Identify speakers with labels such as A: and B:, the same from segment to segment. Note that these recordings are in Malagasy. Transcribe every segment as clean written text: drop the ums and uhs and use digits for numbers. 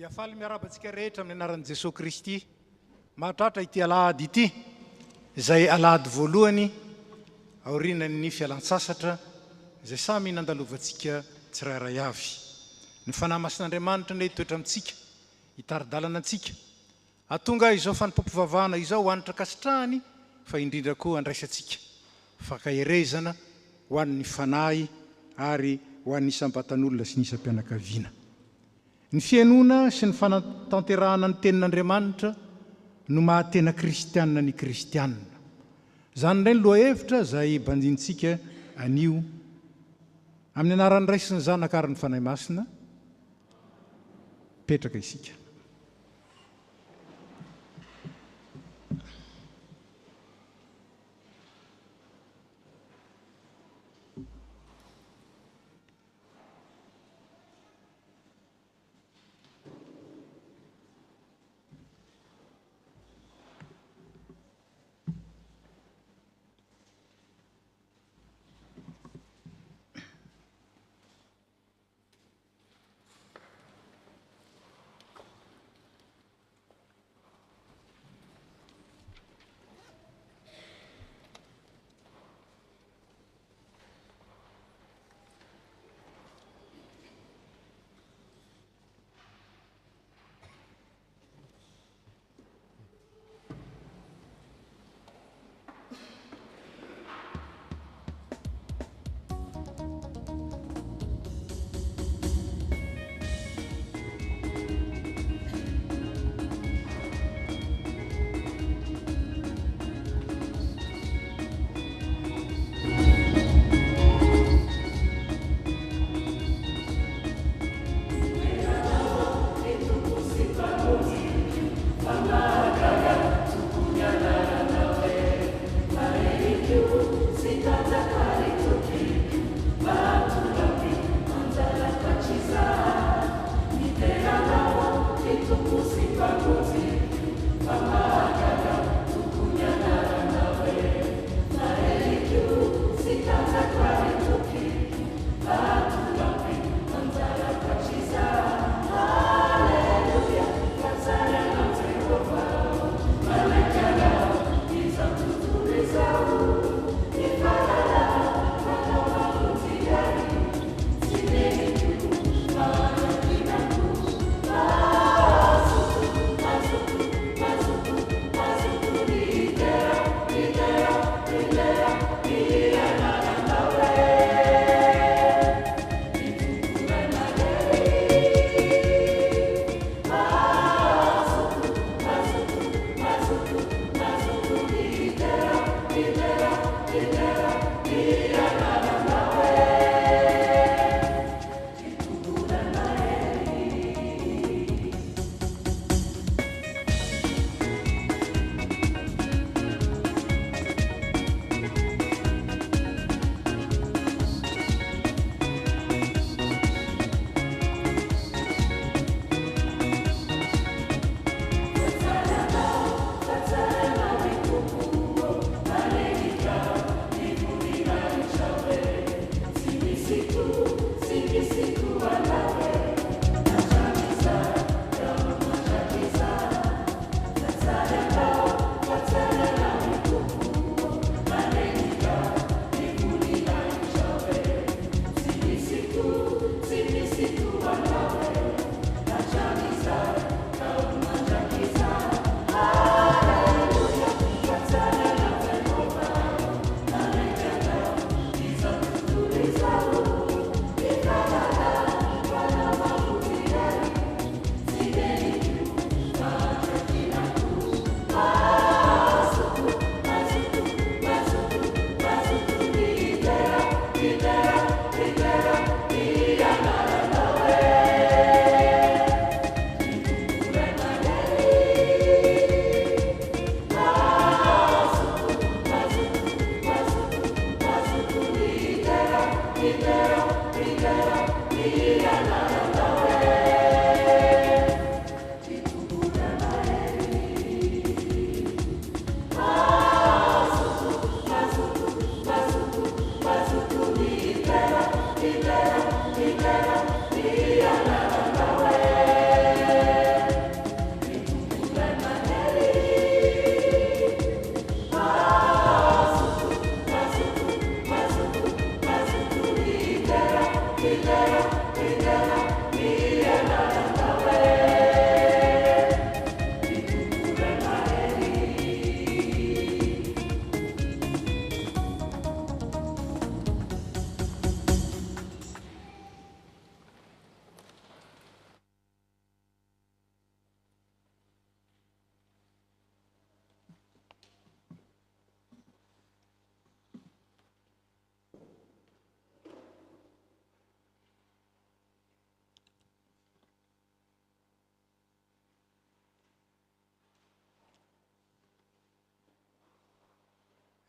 A: Dia faly miarabantsika rehetra amin'ny anaran'i Jesosy Kristy. Mahatratra ity alahady ity, izay alahady voalohany aorianan'ny fialan-tsasatra izay samy nandalovantsika tsirairay avy. Ny fanahy masin'Andriamanitra indray toetra amintsika, hitari-dalana antsika. Atonga izao fanimpam-pivavahana izao hanitra kasitrahany, fa indrindra koa andraisantsika fakahirezana ho an'ny fanahy ary ho an'ny isam-batan'olona sy ny isam-pianakaviana. Ny fiainoana sy ny fanatanterahana ny tenin'Andriamanitra no mahatena kristianina ny kristianina. Zany indray ny lohahevitra izay bandintsika anio amin'ny anaran'ny Ray sy ny Zanaka ary ny Fanahy Masina. Petraka isika.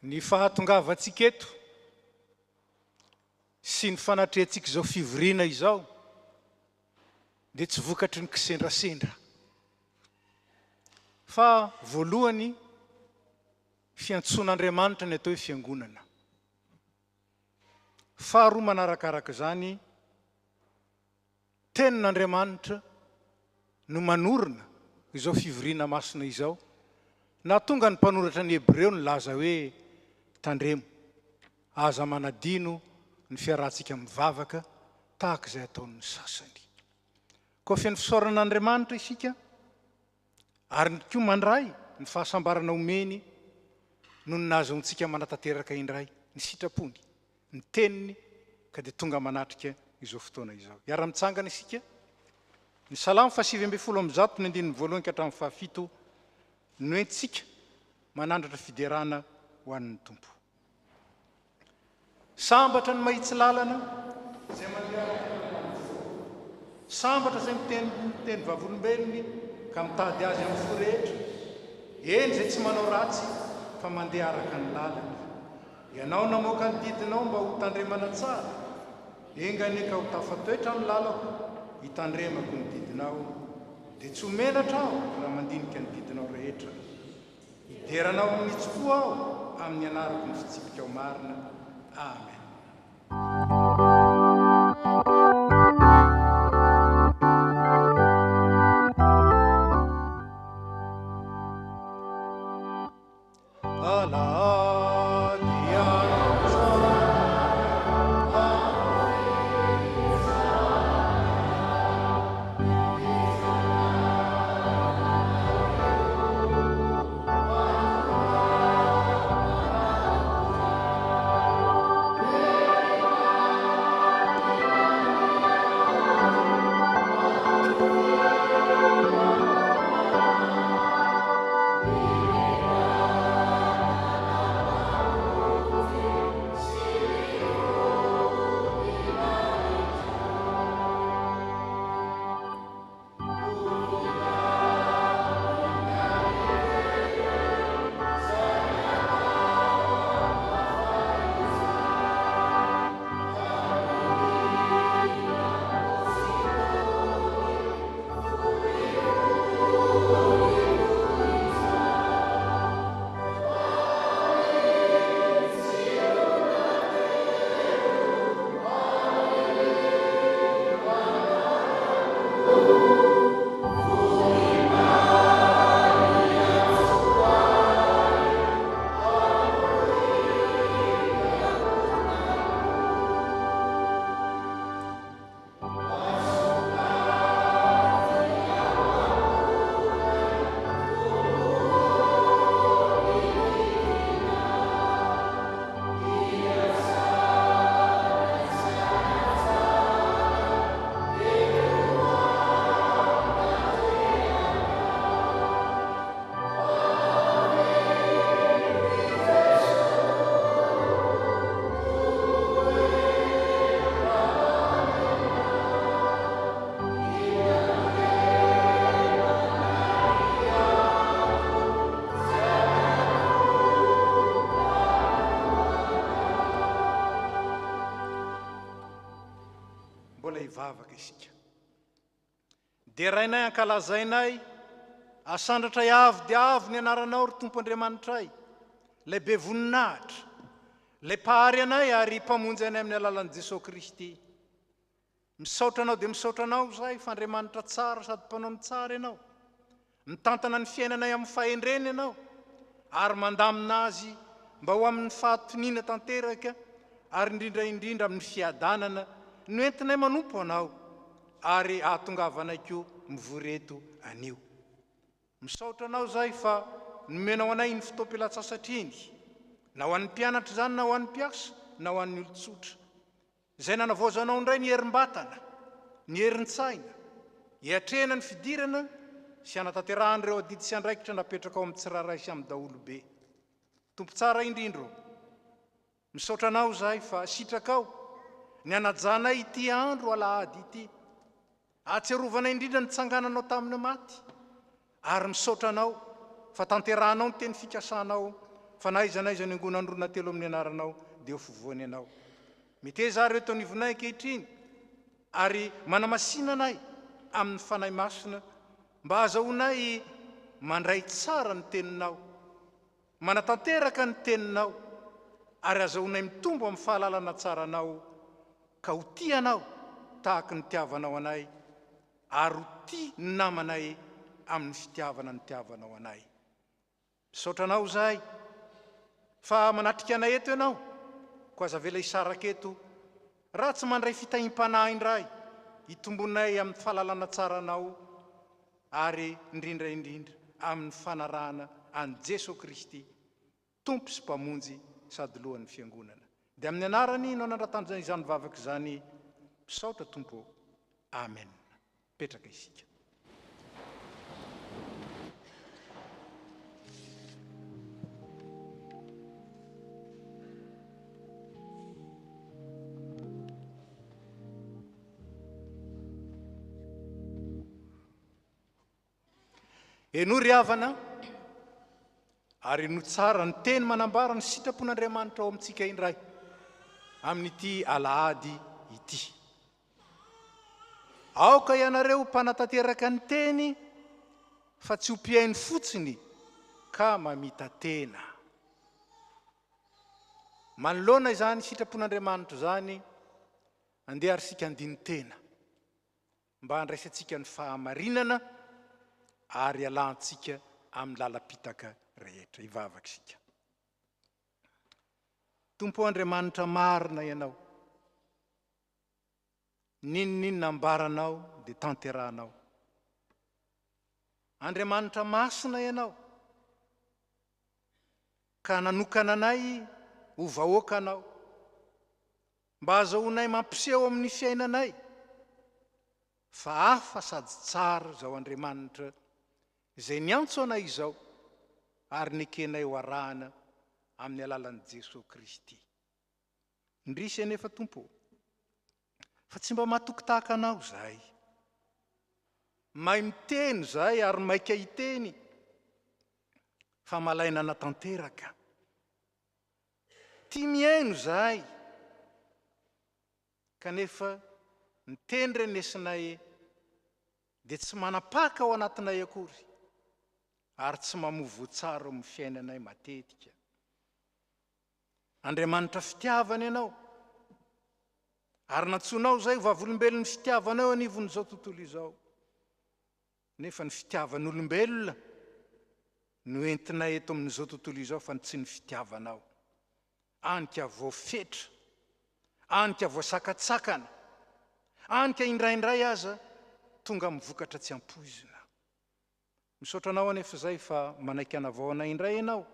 A: ny fahatongavatsika eto sy ny fanatrehantsika izao fivoriana izao dia tsy vokatry ny kisendrasendra fa voalohany fiantsoan'Andriamanitra ny atao hoe fiangonana. Faharoa manarakaraka izany, tenin'Andriamanitra no manorina izao fivoriana masina izao, na tonga ny mpanoratra ny Hebreo ny laza hoe tandremo, aza manadino ny fiarahantsika mivavaka tahaka izay ataon'ny sasany. Koa feno fisaoran'Andriamanitra isika, ary koa mandray ny fahasambarana omeny no ny nahazoantsika manatanteraka indray ny sitrapony, ny teniny, ka dia tonga manatrika izao fotoana izao. Iara-mitsangana isika ny Salamo 8:1 ka hatramin'ny 7 no entsika manandratra fiderana ho an'ny Tompo. Sambatra ny mahitsy lalana izay mandeha, sambatra izay miteny vavolombelony ka mitady azy amin'ny fo rehetra, eny izay tsy manao ratsy fa mandeha araka ny lalana. Ianao namoaka ny didinao mba ho tandremana tsara, engany ka ho tafatoetra amin'ny lalako, hitandremako ny didinao, dia tsy homenatra aho raha mandinika ny didinao rehetra. Hideranao amin'ny tsopo aho amin'ny anarako ny fitsipika ao marina. Amen. Hivavaka isika. Dia rainay ankalazainay, asandratra avo dia avo ny anaranao ry Tompo Andriamanitray, lay be voninahitra, lay pahary anay ary mpamonjy anay amin'ny alalan'i Jesosy Kristy. Misaotra anao dia misaotra anao zay fa Andriamanitra tsara sady mpanao ny tsara ianao, mitantana ny fiainanay amin'ny fahendreny ianao, ary mandamina azy mba ho amin'ny fahatoniana tanteraka, ary indrindra amin'ny fiadanana no entinay manompo anao, ary ahatongavanay koa mivoreto anio. Misaotra anao zay fa nomenao anay ny fotoam-pilatsasatriny, na ho an'ny mpianatra izany na ho an'ny mpiasa na ho an'ny olon-tsotra, izay nanavaozanao indray ny herim-batana, ny herin-tsaina, hiatrehana ny fidirana sy hanatanterahana adidy sy andraikitra napetraka ao amin'ny tsiraray sy amin'ny daholo be. Tompo tsara indrindro, misaotra anao zay fa sitrakao ny anajanay ity andro alahady ity, ahatsiarovana indrindra ny tsangananao tamin'ny maty, ary misaotra anao fa tanterahanao ny teny fikasanao fa naizanaiza ny angonandrona telo amin'ny anaranao dia fivoany ianao. Miteza reto anivonay ankehitriny ary manamasinanay amin'ny fanahy masina mba azahoanay mandray tsara ny teninao, manatanteraka ny teninao ary azahoanay mitombo amin'ny fahalalana tsaranao ka ho tianao tahaka ny tiavanao anay ary ho tia ny namanay amin'ny fitiavana ny tiavanao anay. Misaotranao zahay fa manatrika anay eto ianao ko aza vela isaraka eto raha tsy mandray fitahiam-panahy indray hitombonay amin'ny fahalalana tsaranao ary indrindra amin'ny fanarahana an Jesosy Kristy tompo sy mpamonjy sady lohan'ny fiangonana. Dia amin'ny anarany no nanratana izany vavaka izany misaotra tompo. Amen. Petraka isika. Eno ry havana ary no tsara ny teny manambara ny sitrapon'Andriamanitra ao amintsika indray amin'ity alahady ity. Aoka ianareo mpanatanteraka ny teny fa tsy ho mpiainy fotsiny ka mamita tena. Manoloana izany sitrapon'Andriamanitra zany andeha arisika andiny tena mba handraisantsika ny fahamarinana ary alantsika amin'ny lalam-pitaka rehetra. Ivavaka isika. Tompo Andriamanitra marina ianao, ninninona ambaranao dia tanterahanao. Andriamanitra masina ianao ka nanokana anay ho vahoakanao mba azahoanay mampiseho amin'ny fiainanay fa hafa sady tsara zao Andriamanitra izay niantso anay izao ary nekenay ho arahana amin'ny alalan'i Jesosy Kristy. Indrisy anefa tompo fa tsy mba mahatoky tahaka anao zahay. Mahay miteny zahay ary maika hiteny fa malaina natanteraka. Tia miaino zahay kanefa ny teny renesinay dia tsy manapaka ao anatinay akory ary tsy mamovo tsara amin'ny fiainanay matetika. Andriamanitra fitiavana ianao ary nantsoinao zay vavolombelon'ny fitiavanao anivon'izao tontolo izao. Nefa ny fitiavan'olombelona no entinay eto amin'izao tontolo izao fa tsy ny fitiavanao. Anika voafetra, anika voasakatsakana, anika indraindray aza tonga mivokatra tsy ampoizina. Misaotranao anefa zay fa manaiky anavao anay indray ianao.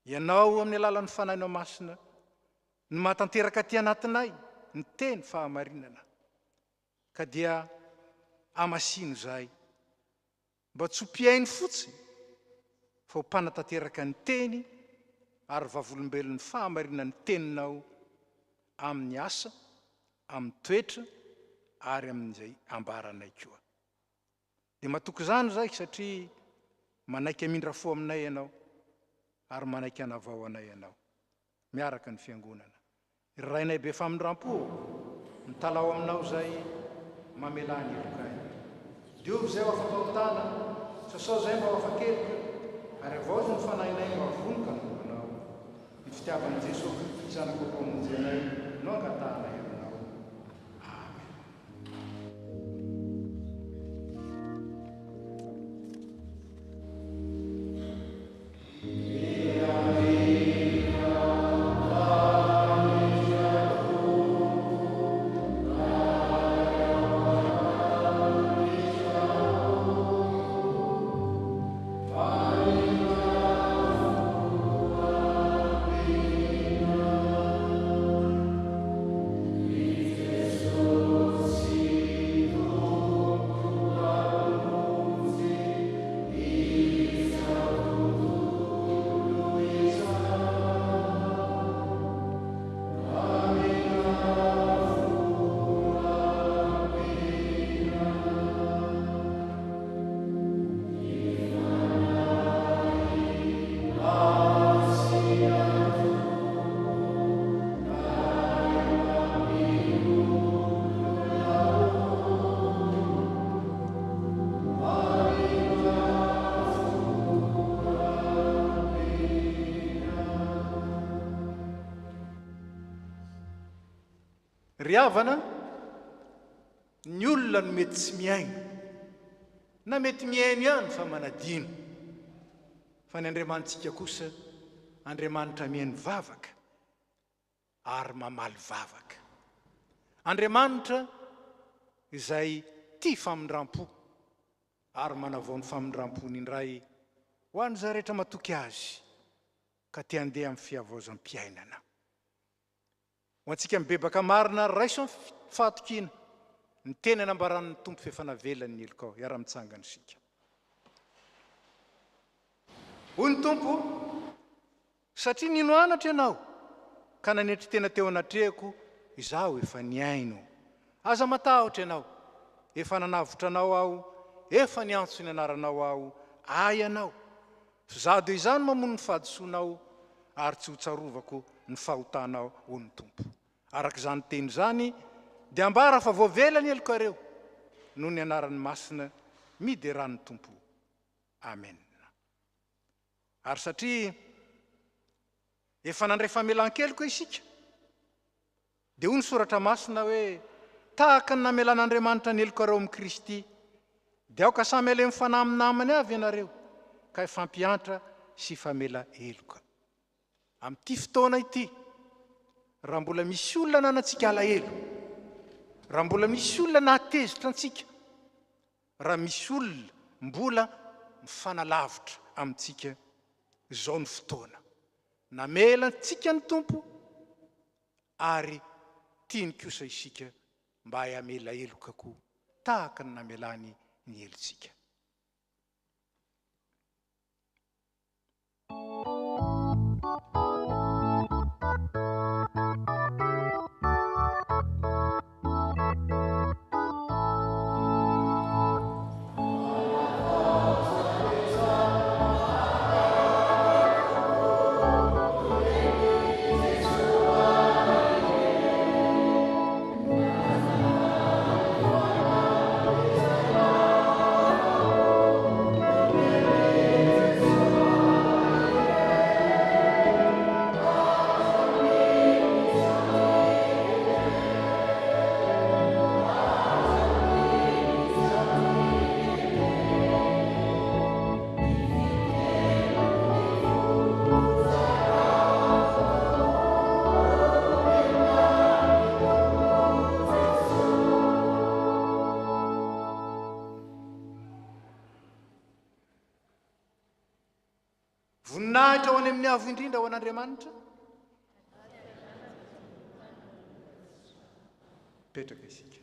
A: Ianao amin'ny alalan'ny fanahinao masina ny mahatanteraka aty anatinay ny teny fahamarinana ka dia amasino zahay mba tsy ho mpiainy fotsiny fa ho mpanatanteraka ny teny ary vavolombelon'ny fahamarinana ny teninao amin'ny asa, amin'ny toetra ary amin'izay ambaranay koa. Dia matoky izany zahay satria manaiky amindra fo aminay ianao ary manaiky anavao anay ianao miaraka ny fiangonana. Irainay be famindram-po mitalao aminao zay mamelany elokay. Diovy zay ho afa-pahotana, sasao zay mba ho afa-keloka ary avao ny fanahinay mba vonoka anao. Ny fitiavan'i Jesosy zanako mpamonjy anay no angatanay aminao. ry havana ny olona no mety tsy miaina na mety miaina ihany fa manadino fa ny andriamanitsika kosa andriamanitra mihainy vavaka ary mamaly vavaka. Andriamanitra izay tia famindram-po ary manavao ny famindram-pony indray ho any zay rehetra matoky azy ka tia andeha amin'ny fiavaozam-piainana. Ho antsika mibebaka marina raiso ny fahatokiana ny teny anambaran'ny tompo fefanavelany ny elokao iara-mitsangana isika. Hoy ny tompo, satria nino anatra ianao ka nanetry tena teo anatrehako, izaho efa niaino. Aza matahotra ianao, efa nanavotra anao aho, efa niantso ny anaranao aho, ay anao. Zado izany mamono ny fahadisoanao ary tsy ho tsarovako ny fahotanao, hoy ny tompo. Araka izany teny zany dia ambara fa voavela ny elokareo noho ny anaran'ny masina midy ran'ny tompo. Amen. Ary satria efa nandray famelan-keloka isika, dia hoy ny soratra masina hoe tahaka ny namelan'Andriamanitra ny elokareo amin'ny Kristy, dia aoka samy alemy fanaminamany avy ianareo ka ifampiantra sy famela eloka. Amin'ity fotoana ity, raha mbola misy olona nanantsika alahelo, raha mbola misy olona nahatezitra antsika, raha misy olona mbola mifanalavitra amintsika, izao ny fotoana namelantsika ny tompo ary tiany kosa isika mba hamela eloka koa tahaka ny namelany ny elontsika. Voninahitra ho any amin'ny avo indrindra ho an'Andriamanitra. Petraka isika.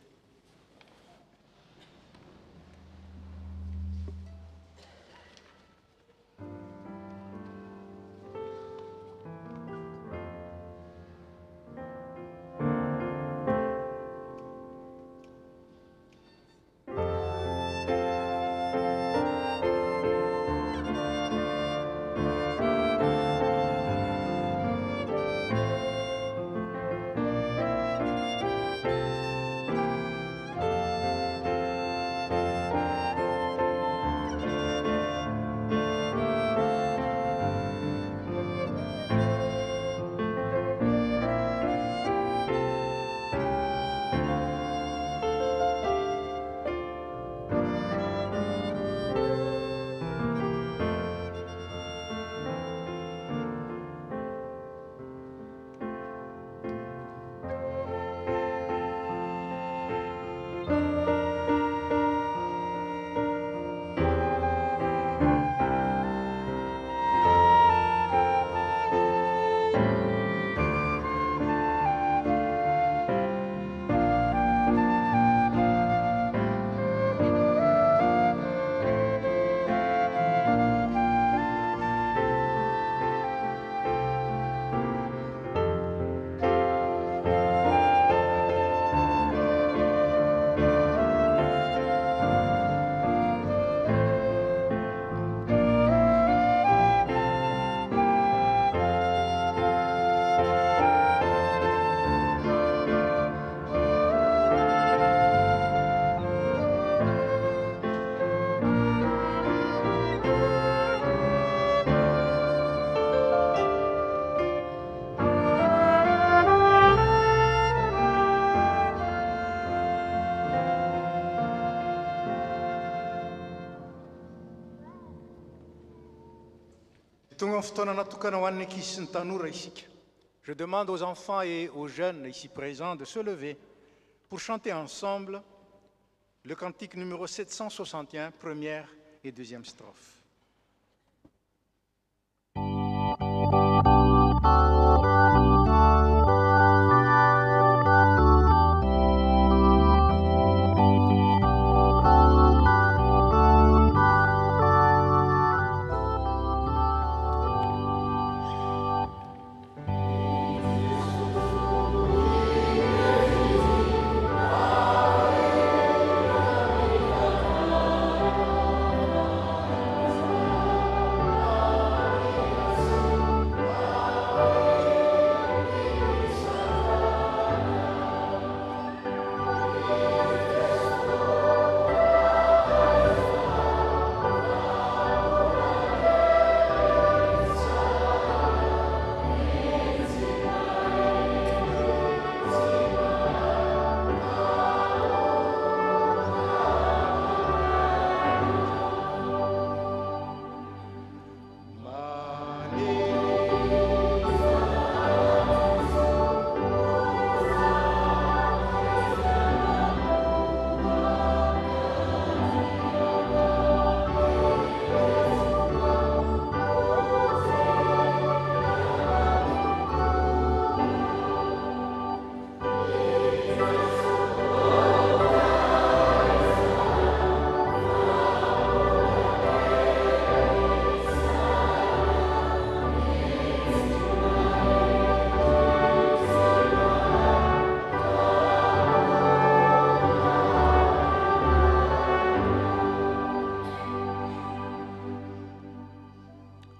A: Tonga amin'ny fotoana natokana ho an'ny ankizy sy ny tanora isika. Je demande aux enfants et aux jeunes ici présents de se lever pour chanter ensemble le cantique numéro 761, première et deuxième strophe.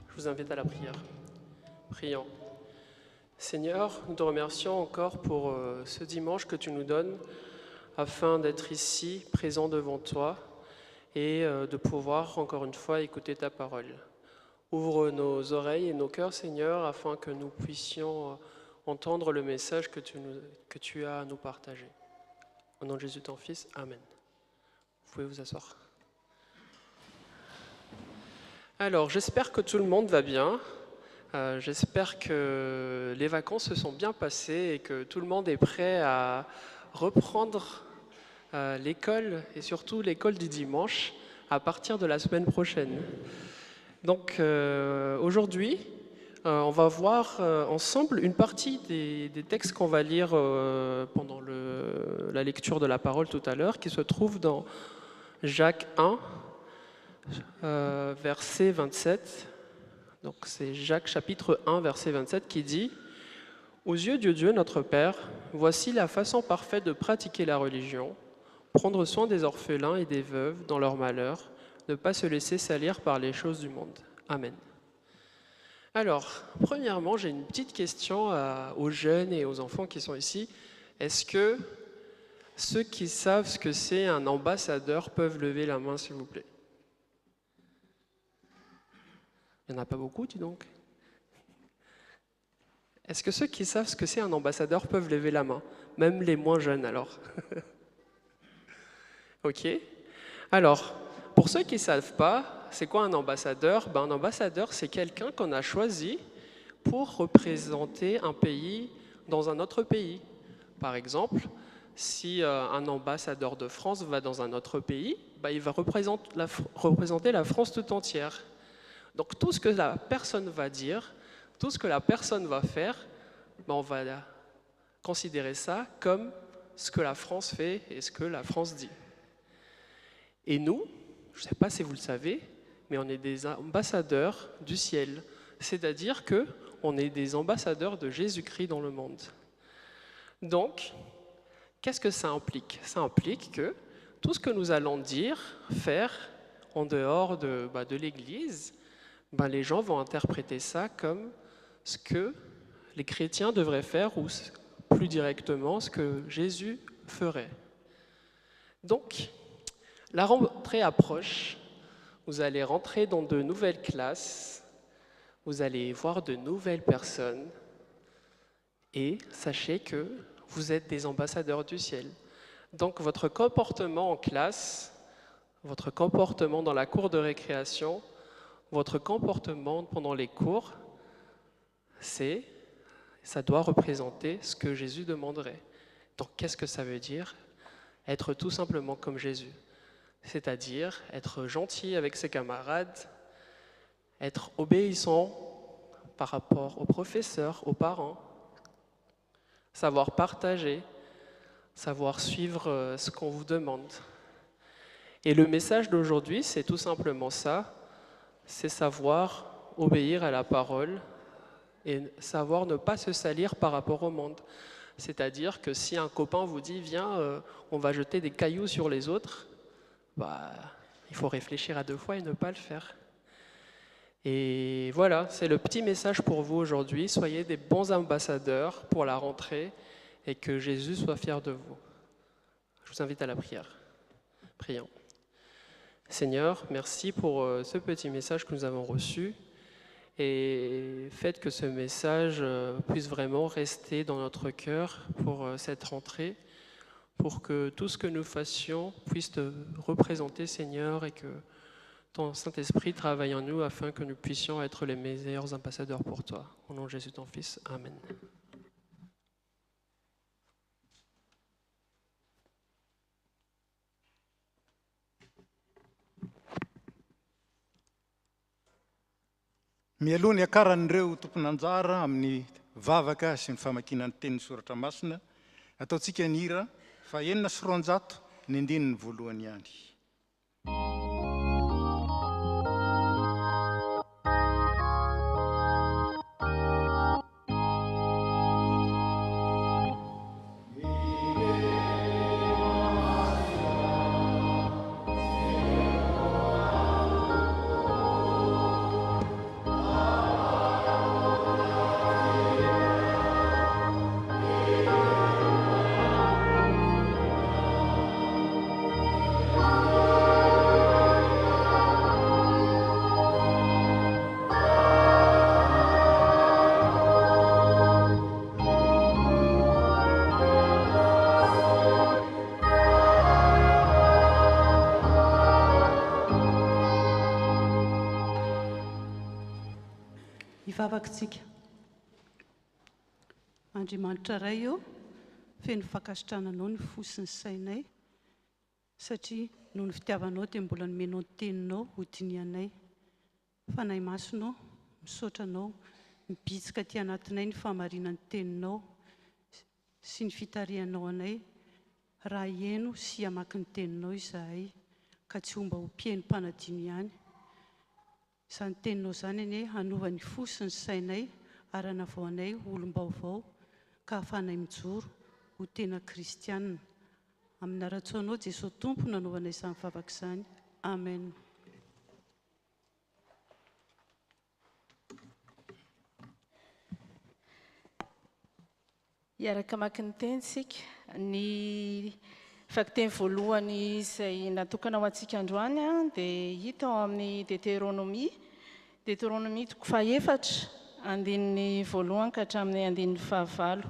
B: Je vous invite à la prière. Prions. Seigneur, nous te remercions encore pour ce dimanche que tu nous donnes afin d'être ici, présent devant toi et de pouvoir encore une fois écouter ta parole. Ouvre nos oreilles et nos cœurs, Seigneur, afin que nous puissions entendre le message que tu as à nous partager. Au nom de Jésus, ton Fils, Amen. Vous pouvez vous asseoir. Alors, j'espère que tout le monde va bien. J'espère que les vacances se sont bien passées et que tout le monde est prêt à reprendre l'école et surtout l'école du dimanche à partir de la semaine prochaine. Donc, aujourd'hui, on va voir ensemble une partie des textes qu'on va lire pendant la lecture de la parole tout à l'heure, qui se trouve dans Jacques 1, verset 27. Donc c'est Jacques chapitre 1, verset 27 qui dit « Aux yeux de Dieu notre Père, voici la façon parfaite de pratiquer la religion, prendre soin des orphelins et des veuves dans leur malheur, ne pas se laisser salir par les choses du monde. Amen. » Alors, premièrement, j'ai une petite question aux jeunes et aux enfants qui sont ici. Est-ce que ceux qui savent ce que c'est un ambassadeur peuvent lever la main, s'il vous plaît? Il n'y en a pas beaucoup, dis donc. Est-ce que ceux qui savent ce que c'est un ambassadeur peuvent lever la main? Même les moins jeunes, alors. Ok. Alors, pour ceux qui ne savent pas, c'est quoi un ambassadeur? Un ambassadeur, c'est quelqu'un qu'on a choisi pour représenter un pays dans un autre pays. Par exemple, si un ambassadeur de France va dans un autre pays, il va représenter la France tout entière. Donc tout ce que la personne va dire, tout ce que la personne va faire, on va considérer ça comme ce que la France fait et ce que la France dit. Et nous, je ne sais pas si vous le savez, mais on est des ambassadeurs du ciel. C'est-à-dire qu'on est des ambassadeurs de Jésus-Christ dans le monde. Donc, qu'est-ce que ça implique? Ça implique que tout ce que nous allons dire, faire en dehors de l'Église, les gens vont interpréter ça comme ce que les chrétiens devraient faire ou plus directement ce que Jésus ferait. Donc, la rentrée approche, vous allez rentrer dans de nouvelles classes, vous allez voir de nouvelles personnes et sachez que vous êtes des ambassadeurs du ciel. Donc votre comportement en classe, votre comportement dans la cour de récréation votre comportement pendant les cours, ça doit représenter ce que Jésus demanderait. Donc, qu'est-ce que ça veut dire? Être tout simplement comme Jésus. C'est-à-dire être gentil avec ses camarades, être obéissant par rapport aux professeurs, aux parents, savoir partager, savoir suivre ce qu'on vous demande. Et le message d'aujourd'hui, c'est tout simplement ça, c'est savoir obéir à la parole et savoir ne pas se salir par rapport au monde. C'est-à-dire que si un copain vous dit « Viens, on va jeter des cailloux sur les autres », il faut réfléchir à 2 fois et ne pas le faire. Et voilà, c'est le petit message pour vous aujourd'hui. Soyez des bons ambassadeurs pour la rentrée et que Jésus soit fier de vous. Je vous invite à la prière. Prions. Seigneur, merci pour ce petit message que nous avons reçu et faites que ce message puisse vraiment rester dans notre cœur pour cette rentrée, pour que tout ce que nous fassions puisse te représenter, Seigneur, et que ton Saint-Esprit travaille en nous afin que nous puissions être les meilleurs ambassadeurs pour toi. Au nom de Jésus, ton Fils. Amen.
A: Mialoha ny akaran'ireo tompon'anjara amin'ny vavaka sy ny famakiana ny tenin'ny soratra masina, ataontsika ny hira fa 900 ny andininy voalohany ihany.
C: Ivavakantsika. Andriamanitra iray eo, feno fankasitrahananao ny fo sy ny sainay, satria noho ny fitiavanao dia mbola nomenao ny teninao ho dinianay. Fanahy masonao, misaotra anao, mibitsika aty anatinay ny famarinan'ny teninao sy ny fitarihanao anay, raha hieno sy hamaky ny teninao izahay, ka tsy homba ho mpihaino mpanadino ihany. Izany teninao izany anie hanova ny fo sy ny sainay ary hanavaonay olom-baovao ka hahafahanay mijoro ho tena kristianina. Amin'ny ara-tsaonao Jesosy Tompo nanaovanay izany vavaka izany. Amen.
D: Iaraka mamaky ny teny isika. Ny fakiteny voalohany izay natokana ho antsika androany dia hita ao amin'ny Deutéronomie 4 andininy voalohany ka hatramin'ny andininy 15.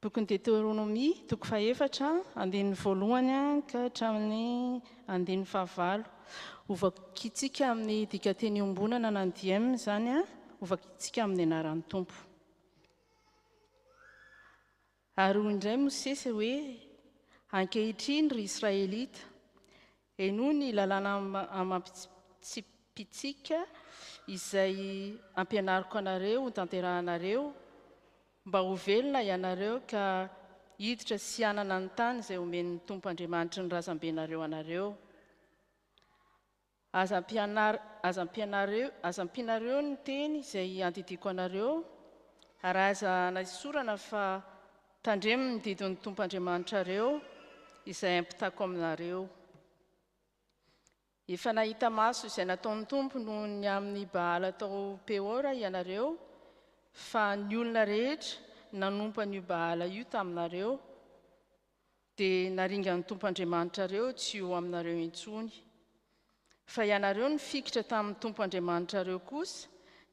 D: Bokin'ny Deutéronomie 4 andininy voalohany ka hatramin'ny andininy 15. Ovakitsika amin'ny dikateny iombonana na dième zany ovakitsika amin'ny anaran'ny Tompo. Ary hoy indray Mosesy hoe ankehitriny ry Israelita, eno ny lalàna amampitsipitsika izay ampianariko anareo ho tanterahanareo mba ho velona ianareo ka hiditra sy hanana ny tany izay omen'ny Tompo Andriamanitra ny razambenareo anareo. Aza ampianareo ny teny izay andidiko anareo ary aza naisorana fa tandremo ny didin'ny Tompo Andriamanitra reo izay ampitako aminareo. Efa nahita maso izay nataon'ny Tompo noho ny amin'ny Baala tao Peora ianareo, fa ny olona rehetra nanompa an'io Baala io taminareo dia naringan'ny Tompo Andriamanitra reo tsy ho aminareo intsony. Fa ianareo ny fikitra tamin'ny Tompo Andriamanitra reo kosa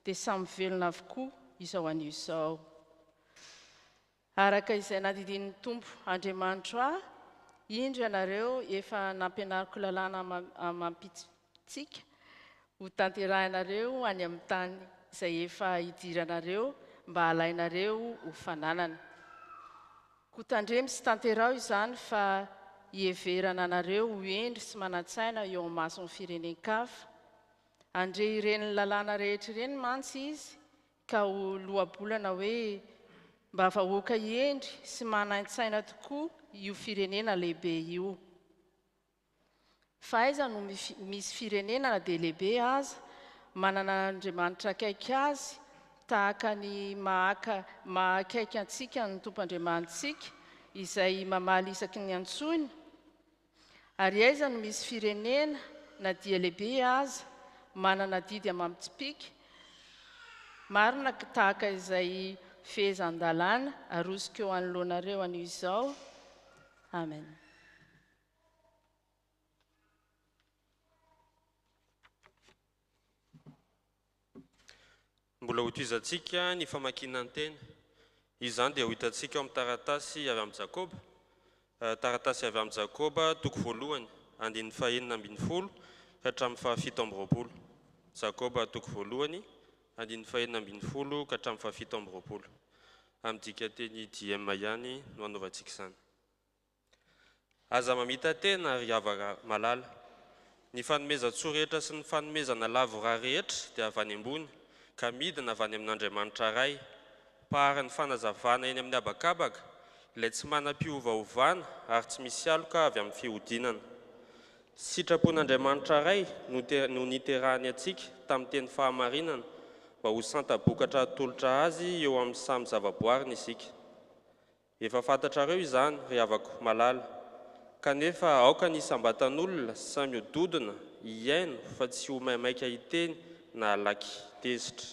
D: dia samy velona avokoa izao anio izao. Araka izay nadidin'ny Tompo Andriamanitra indro ianareo efa nampianariko lalàna amampitsipitsika ho tanterahinareo any amin'ny tany izay efa hidiranareo mba halainareo ho fananana. Kotandremy sy tanterao izany fa hieverana anareo ho endry sy manantsaina eo amin'ny mason'ny firenen-kafa. Andre ireny lalàna rehetra ireny mantsy izy ka ho lohabolana hoe mba vahoaka hiendry sy manaintsaina tokoa io firenena lehibe io. Fa aiza no misy firenena na dia lehibe aza, manana Andriamanitra akaiky azy, tahaka ny mahakaiky antsika ny tompoandriamantsika, izay mamaly isaky ny antsony. Ary aiza no misy firenena na dia lehibe aza, manana didy amamitsipika, marina tahaka izay fehezan-dalàna arosika eo anoloanareo anio izao. Amen.
E: Mbola hotoizantsika ny famakiana teny. Izany dia ho hitantsika amin'ny taratasy avy amin'ny Jakoba. Taratasy avy amin'ny Jakoba, toko voalohany, 2:12 ka hatramin'ny 7:20. Jakoba toko voalohany, 2:12 ka hatramin'ny 7:20. Amin'ny dika teny DM ihany no anaovantsika izany. Aza mamita tena ary havaka malala. Ny fanomezan-tsorehetra sy ny fanomezana lavora rehetra dia avy any ambony, ka midina avy any amin'Andriamanitra iray. Pahary ny fanazavana eny amin'ny habakabaka, ilay tsy manam-piovaovana ary tsy misy aloka avy amin'ny fihodinana. Sitrapon'Andriamanitra iray no niterahany antsika tamin'ny teny fahamarinana, mba ho santa-bokatra atolotra azy eo amin'ny samy zavaboariny isika. Efa fantatrareo izany ry havako malala, kanefa aoka ny sambatan'olona samy hododina hiaino fa tsy ho maimaika hiteny na laky tezitra,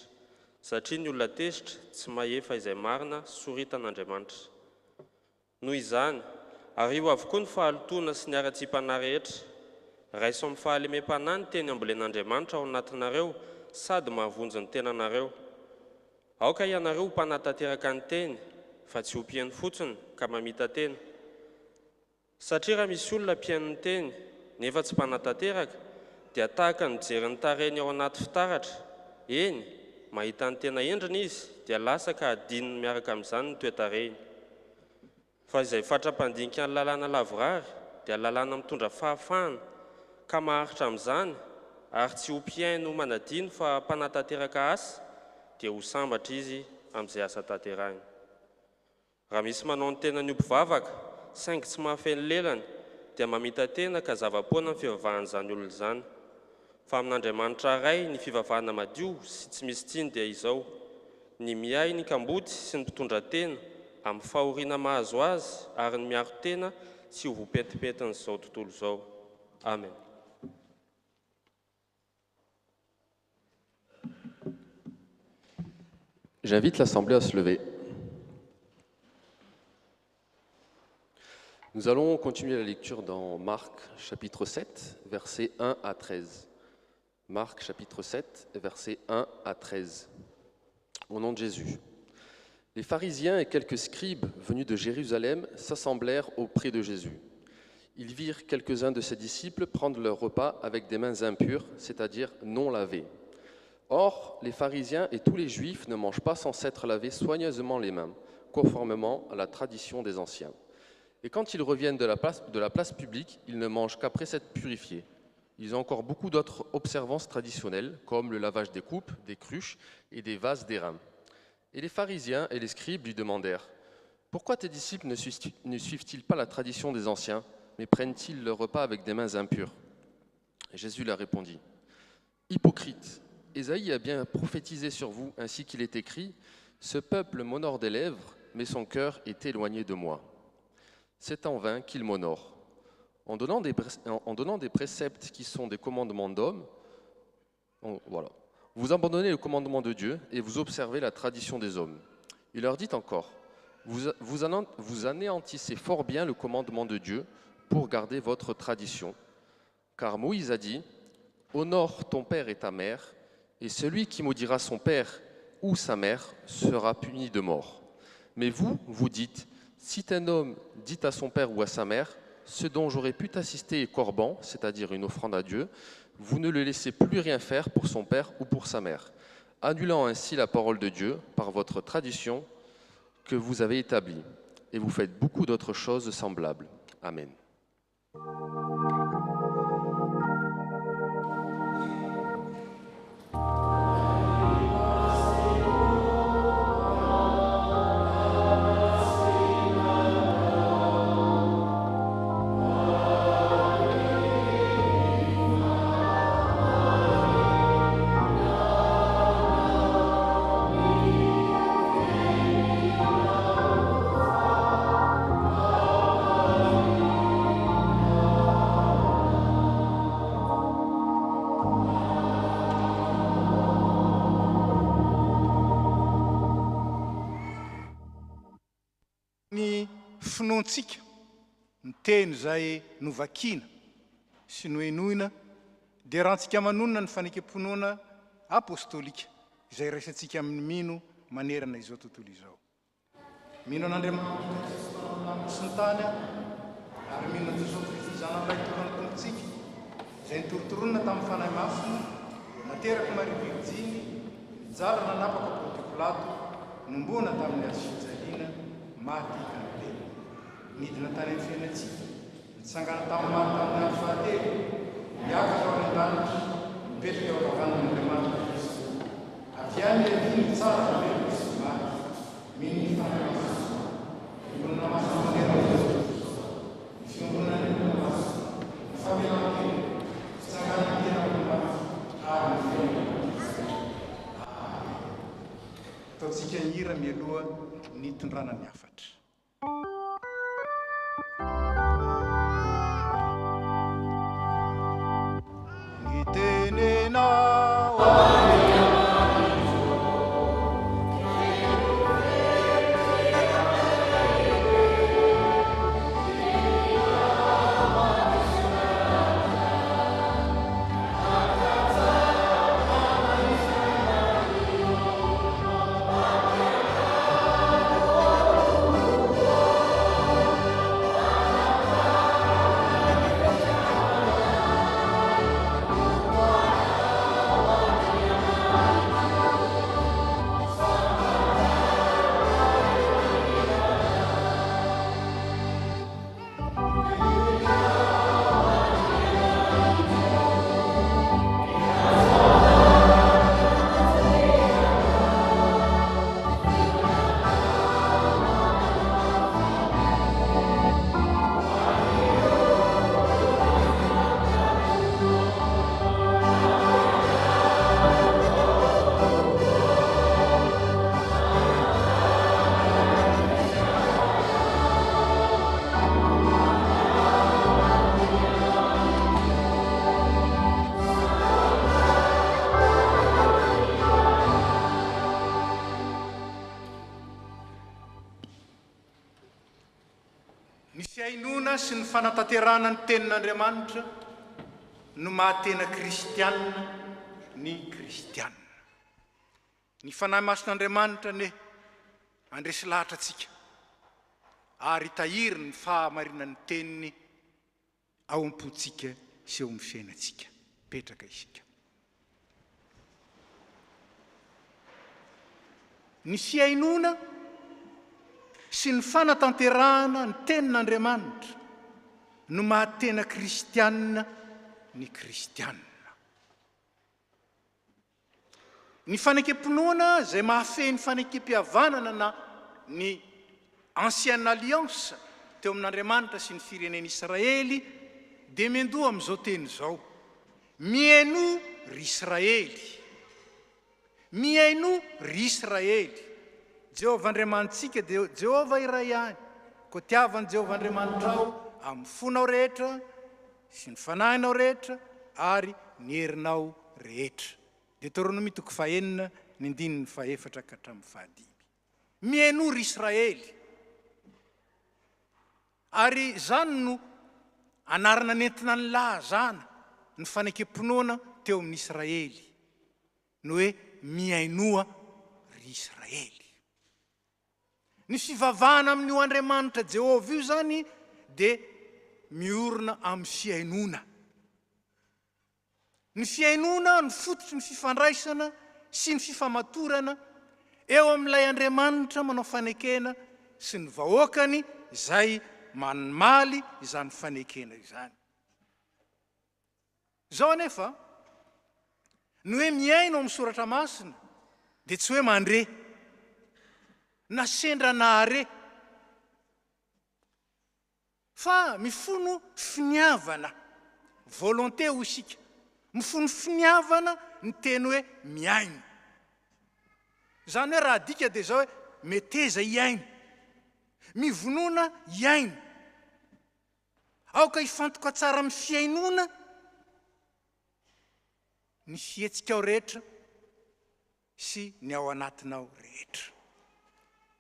E: satria ny olona tezitra tsy mahefa izay marina soritan'Andriamanitra. Noho izany, ary io avokoa ny fahalotona sy ny ara-tsim-panahy rehetra. Raiso amin'ny fahalemem-panahy ny teny ambolen'Andriamanitra ao anatinareo sady mahavonjy ny tenanareo. Aoka ianareo mpanatateraka ny teny, fa tsy ho mpihaino fotsiny ka mamita tena. Satria raha misy olona mpihaino ny teny nefa tsy mpanatateraka, dia tahaka ny mijery ny tarehiny ao anaty fitaratra. Eny, mahita ny tena endriny izy, dia lasa ka adininy miaraka amin'izany ny toe-tarehiny. Fa izay fatra-pandinika ny lalàna lavorary, dia lalàna mitondra fahafahana, ka maharitra amin'izany, ary tsy ho mpihaino manadino fa mpanatateraka asa, dia ho sambatra izy amin'izay asa tanterahiny. Raha misy manao ny tena ny ompivavaka, saingy tsy mahafeno lelany, dia mamita tena ka zava-poana ny fivavahan'izany olona izany. Fa amin'Andriamanitra iray ny fivavahana madio sy tsy misy tsiny dia izao: ny miay ny kamboty sy ny mpitondra tena amin'ny fahoriana mahazo azy, ary ny miaro tena tsy ho voapentipentin'izao tontolo izao. Amen.
F: J'invite l'Assemblée à se lever. Nous allons continuer la lecture dans Marc chapitre 7, versets 1 à 13. Marc chapitre 7, versets 1 à 13. Au nom de Jésus. Les pharisiens et quelques scribes venus de Jérusalem s'assemblèrent auprès de Jésus. Ils virent quelques-uns de ses disciples prendre leur repas avec des mains impures, c'est-à-dire non lavées. Or, les pharisiens et tous les juifs ne mangent pas sans s'être lavés soigneusement les mains, conformément à la tradition des anciens. Et quand ils reviennent de la place publique, ils ne mangent qu'après s'être purifiés. Ils ont encore beaucoup d'autres observances traditionnelles, comme le lavage des coupes, des cruches et des vases d'airain. Et les pharisiens et les scribes lui demandèrent: « Pourquoi tes disciples ne suivent-ils pas la tradition des anciens, mais prennent-ils leur repas avec des mains impures ?» Et Jésus leur répondit: « Hypocrite, Ésaïe a bien prophétisé sur vous, ainsi qu'il est écrit: « Ce peuple m'honore des lèvres, mais son cœur est éloigné de moi. » C'est en vain qu'il m'honore. En donnant des préceptes qui sont des commandements d'hommes, voilà. Vous abandonnez le commandement de Dieu et vous observez la tradition des hommes. Il leur dit encore: vous anéantissez fort bien le commandement de Dieu pour garder votre tradition. Car Moïse a dit: honore ton père et ta mère, et celui qui maudira son père ou sa mère sera puni de mort. Mais vous, vous dites: si un homme dit à son père ou à sa mère: ce dont j'aurais pu t'assister est corban, c'est-à-dire une offrande à Dieu, vous ne le laissez plus rien faire pour son père ou pour sa mère, annulant ainsi la parole de Dieu par votre tradition que vous avez établie. Et vous faites beaucoup d'autres choses semblables. Amen.
A: Ny finoantsika ny teny zay novakiana sy noenoina dia rahantsika manonona ny fanekam-ponoana apôstôlika izay raisantsika amin'ny mino manerana izao tontolo izao. Mino an'Andriamanitra sy ny tany ary mino an Jesosy Kristy zanany iray torana tompontsika izay nitorotoronina tamin'ny fanahy masina nateraka Maria Virjiny jala nanapaka Ponte Pilato nombona tamin'ny azo fijaliana maty ikanotena nidina tany amin'ny fiainatsika nitsangana tamin'ny maty tamin'ny andro fahatelo niakatra ao an-danitra mipetraka eo akavanan'Andriamanitra Kristy avy any aviny tsara manerana sy maty mino ny fanahy masina fiorona masina manerana ny fiorona ny masina ny famelan-tena fitsangana tena amin'ny maty ary ny fiorona ataontsika hira mialoha ny tondrana ny afatra. Ny tenenao ny fiainona sy ny fanatanterana ny tenin'Andriamanitra no mahatena kristianina ny kristianina. Ny fanahy masin'Andriamanitra ne andresy lahatra atsika ary tahiry ny fahamarinan'ny teniny ao am-potsika sy eo amin'ny fiainatsika. Petraka isika. Ny fiainona sy ny fanatanterahana ny tenin'Andriamanitra no mahatena kristianina ny kristianina. Ny fanekam-ponoana izay mahafehy ny fanekam-pihavanana na ny ancienne alliance teo amin'Andriamanitra sy ny firenena Israely dia mendoa amin'izao teny izao: miaino ry Israely, miaino ry Israely. Jehovah Andriamanitsika dia Jehovah iray ihany, koa tiavan'i Jehovah Andriamanitra ao amin'ny fonao rehetra sy ny fanahinao rehetra ary ny herinao rehetra. Deutéronome 9:1-5. Miaino ry Israely. Ary zany no anarana nentina ny lahazana ny fanekam-ponoana teo amin'ny Israely, no hoe miainoa ry Israely. Ny fivavahana amin'io Andriamanitra Jehovah io zany dia miorina amin'ny fiainona. ny fiainona ny fototry ny fifandraisana sy ny fifamatorana eo amin'ilay Andriamanitra manao fanekena sy ny vahoakany izay manimaly izany fanekena izany. Zao anefa ny hoe miaino amin'ny soratra masina dia tsy hoe mandre na sendra nahare fa mifono finiavana volonté ho isika, mifono finiavana ny teny hoe miaino. Zany hoe raha dika dia zao hoe meteza iaino, mivonona iaino, aoka hifantoka tsara amin'ny fiainona ny fihetsika ao rehetra sy ny ao anatinao rehetra.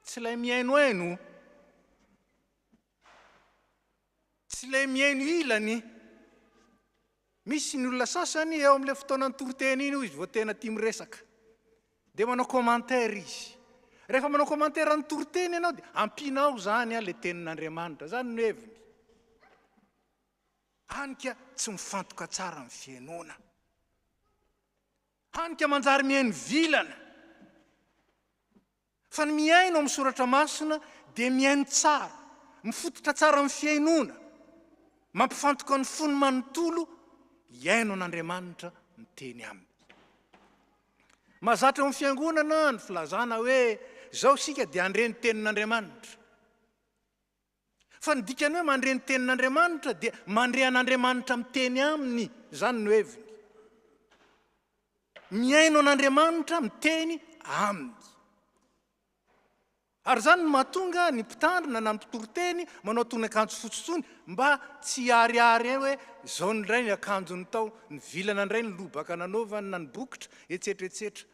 A: Tsy ilay miainoaino, tsy ilay miaino ilany. Misy ny olona sasany eo amin'ilay fotoanany toroteny iny izy vao tena tia miresaka dia manao commentaire izy. Rehefa manao commentaire ny toroteny ianao dia ampinao zany le tenin'Andriamanitra, zany ny heviny. Hanika tsy mifantoka tsara amin'ny fiainona, hanika manjary miaino vilana, fa ny miaino amin'ny soratra masina dia miaino tsara, mifototra tsara amin'ny fiainona, mampifantoka ny fony manontolo, iaino an'Andriamanitra miteny aminy. Mahazatra amin'ny fiangonana ny filazana hoe zao sika dia andre ny tenin'Andriamanitra. Fa ny dikany hoe mandre ny tenin'Andriamanitra dia mandre an'Andriamanitra miteny aminy, zany no heviny. Miaino an'Andriamanitra miteny aminy. Ary zany no mahatonga ny mpitandrina na ny mpitoroteny manao tony akanjo fotsitsony mba tsy ariary hoe zao ndray ny akanjony tao, ny vilana ndray ny lobaka nanaovany na ny bokotra etsetra etsetra.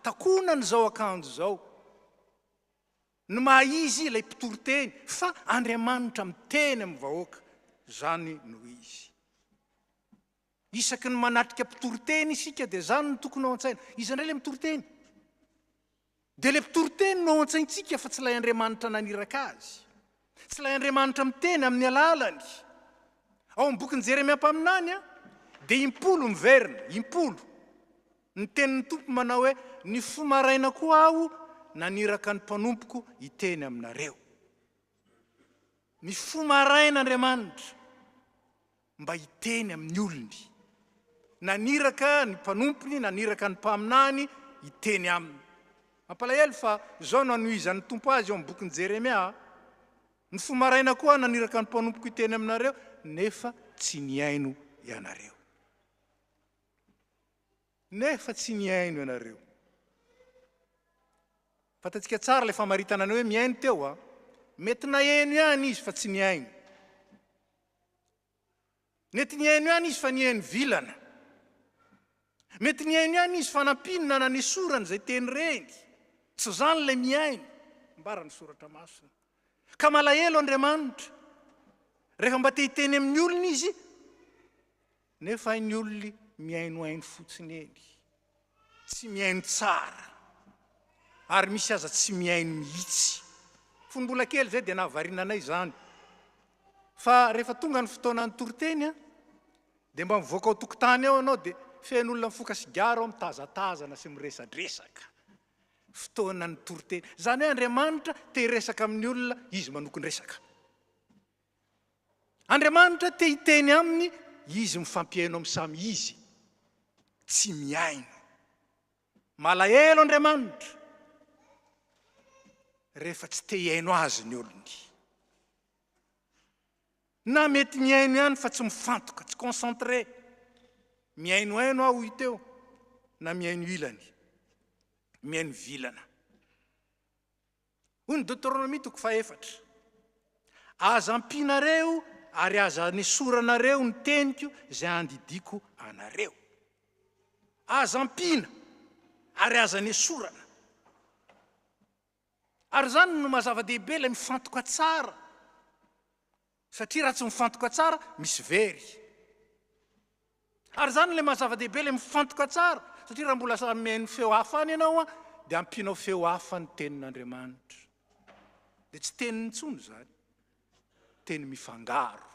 A: Takona ny zao akanjo zao. Ny maha izy ilay mpitoroteny fa Andriamanitra miteny amin'ny vahoaka, zany no izy. Isaky ny manatrika mpitoroteny isika dia zany no tokony ao an-tsaina. Izy indray ilay mitoroteny. Dia ilay mpitoroteny no ao an-tsaintsika fa tsy ilay Andriamanitra naniraka azy. Tsy ilay Andriamanitra miteny amin'ny alalany. Ao amin'ny bokin'i Jeremia mpaminany dia impolo miverina, impolo. Ny tenin'ny tompo manao hoe ny fomaraina koa aho naniraka ny mpanompoko hiteny aminareo. Ny fomaraina Andriamanitra mba hiteny amin'ny olony. Naniraka ny mpanompony, naniraka ny mpaminany hiteny aminy. Mampalahelo fa zao no anohizan'ny tompo azy eo amin'ny bokin'i Jeremia. Ny fomaraina koa naniraka ny mpanompoko hiteny aminareo, nefa tsy niaino ianareo. Nefa tsy niaino ianareo. Fatatsika tsara ilay famaritana hoe miaino teo mety nahaino ihany izy fa tsy niaino. Mety niaino ihany izy fa niaino vilana. Mety niaino ihany izy fa nampinina na nesorany izay teny reny. Tsy zany ilay miaino, mbarany soratra masina. Ka malahelo Andriamanitra rehefa mba te hiteny amin'ny olona izy, nefa ny olona miainoaino fotsiny eny, tsy miaino tsara, ary misy aza tsy miaino mihitsy. Fony mbola kely zay dia nahavarinanay zany. Fa rehefa tonga ny fotoanany toroteny dia mba mivoaka ao tokotany ao anao dia feno olona mifoka sigara ao mitazatazana sy miresadresaka. Fotoanany toroteny. Zany hoe Andriamanitra te hiresaka amin'ny olona, izy manokon-dresaka. Andriamanitra te hiteny aminy, izy mifampiaino amin'ny samy izy. Tsy miaino. Malahelo Andriamanitra rehefa tsy te hiaino azy ny olony. Na mety miaino ihany fa tsy mifantoka, tsy concentré. Miainoaino aho iteo, na miaino ilany, miaino vilana. Hoy ny Deutéronomie 4:4. Aza ampinareo ary aza nesoranareo ny teniko izay andidiko anareo. Aza ampina ary aza nesorana. Ary zany no mazava-dehibe ilay mifantoka tsara. Satria raha tsy mifantoka tsara, misy very. Ary zany ilay mazava-dehibe ilay mifantoka tsara. Satria raha mbola samy miaino feo hafa any ianao dia ampinao feo hafa ny tenin'Andriamanitra. Dia tsy teniny intsony zany. Teny mifangaro.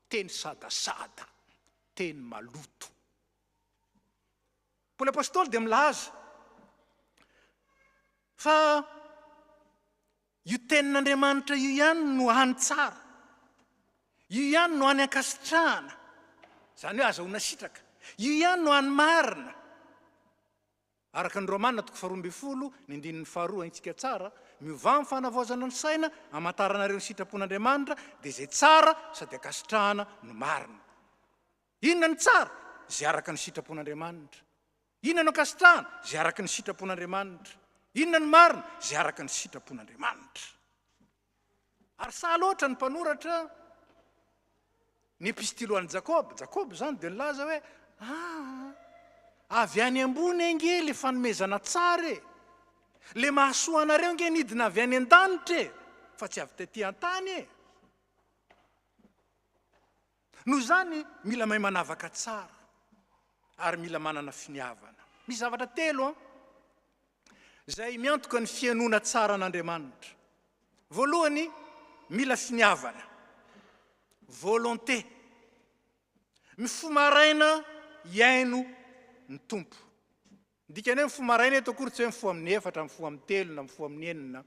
A: Teny sadasada. teny maloto. Paoly apôstôly dia milaza fa io tenin'Andriamanitra io ihany no hany tsara, io ihany no hany ankasitrahana, zany hoe azahoana sitraka, io ihany no hany marina. Araka ny Romanina 12:2 antsika tsara, miova amin'ny fanavaozana ny saina, amantaranareo ny sitrapon'Andriamanitra, dia izay tsara sady ankasitrahana no marina. Inona ny tsara? Zay araka ny sitrapon'Andriamanitra. Inona no ankasitrahana? Zay araka ny sitrapon'Andriamanitra. Inona ny marina? Zay araka ny sitrapon'Andriamanitra. Ary sahala loatra ny mpanoratra ny epistily an'i Jakob zany dia nilaza hoe avy any ambony enge le fanomezana tsara e, le mahasoa anareo nge nidina avy any an-danitra e, fa tsy avy tetỳ an-tany e. Noho zany mila mahay manavaka tsara ary mila manana finiavana. Misy zavatra telo zay miantoka ny fianoana tsara an'Andriamanitra. Voalohany, mila finiavana, volonté. Mifomaraina iaino ny tompo. Dikany hoe mifomaraina eto akory tsy hoe mifoha amin'ny 4, mifoha amin'ny 3 na mifoha amin'ny 9.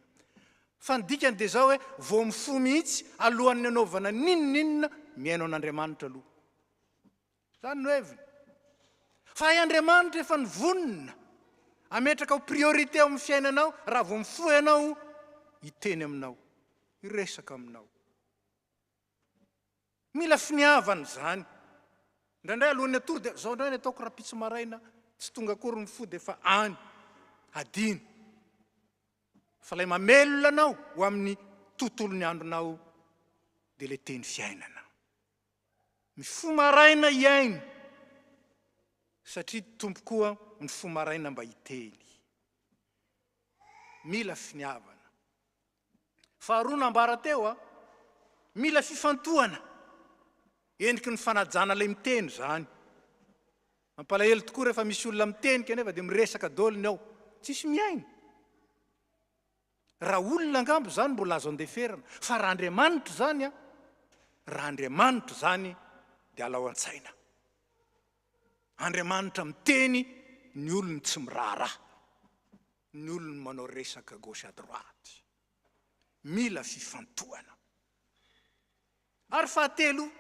A: Fa ny dikany dia zao hoe vao mifoha mihitsy alohan'ny anaovana ninninna miaino an'Andriamanitra aloha. Zany no heviny. Fa Andriamanitra efa nivonina ametraka ho priorité amin'ny fiainanao, raha vao mifoha ianao hiteny aminao, hiresaka aminao. Mila finiavana zany. Indraindray alohan'ny atory dia zao indray ny ataoko raha pitso maraina, tsy tonga akory mifoha dia fa any adino. Fa ilay mamelona anao ho amin'ny tontolon'ny andronao dia le teny fiainana. Mifoha maraina iaino, satria tompo koa mifoha maraina mba hiteny. Mila finiavana. Faharoa nambara teo mila fifantohana. Endriky ny fanajana ilay miteny zany. Mampalahelo tokoa rehefa misy olona miteny kanefa dia miresaka doliny ao, tsisy miaino. Raha olona angambo zany mbola azo andeferana, fa raha Andriamanitra zany raha Andriamanitra zany dia alao an-tsaina. Andriamanitra miteny, ny olony tsy miraharaha, ny olony manao resaka gauche à droite. Mila fifantohana. Ary fahatelo,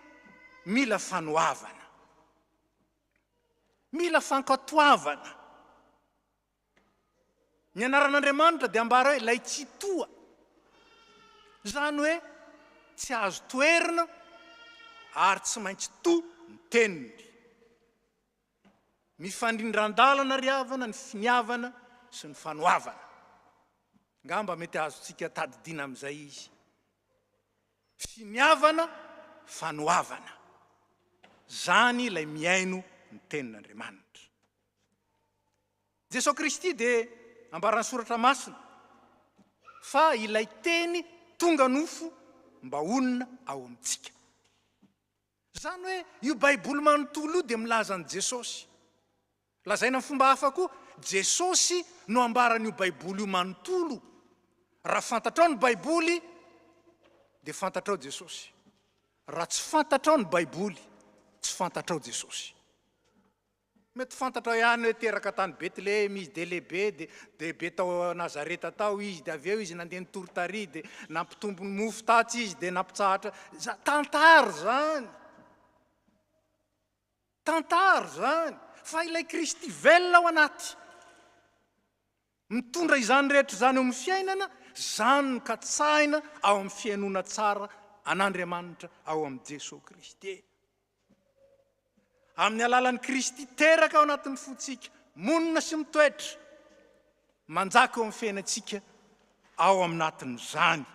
A: mila fanoavana. Mila fankatoavana. Ny anaran'Andriamanitra dia ambara hoe lay tsy toa. Zany hoe tsy azo toerina ary tsy maintsy to ny teniny. Mifandrindran-dalana ry havana, ny finiavana sy ny fanoavana. Ngamba mety azontsika tadidiana amin'izay izy. Finiavana, fanoavana. Zany ilay miaino ny tenin'Andriamanitra. Jesosy Kristy dia ambarany soratra masina fa ilay teny tonga nofo mba onona ao amintsika. Zany hoe io baiboly manontolo dia milaza an' Jesosy. Lazaina amin'ny fomba hafa koa, Jesosy no ambaran'io baiboly io manontolo. Raha fantatrao ny baiboly dia fantatrao Jesosy. Raha tsy fantatrao ny baiboly, tsy fantatrao Jesosy. Mety fantatrao ihany hoe teraka tany Betlehem izy, dia lehibe, dia be tao Nazareta tao izy, dia avy eo izy nandeha nitory tary, dia nampitombo ny mofo tatsy izy, dia nampitsahatra. Tantara zany. Tantara zany. Fa ilay Kristy velona ao anaty. Mitondra izany rehetra zany ao amin'ny fiainana, zany no katsaina ao amin'ny fiainona tsara an'Andriamanitra ao amin'ny Jesosy Kristy. Amin'ny alalan'ny Kristy teraka ao anatin'ny fotsika, monina sy mitoetra, manjaka ao amin'ny fiainantsika ao aminatin'izany.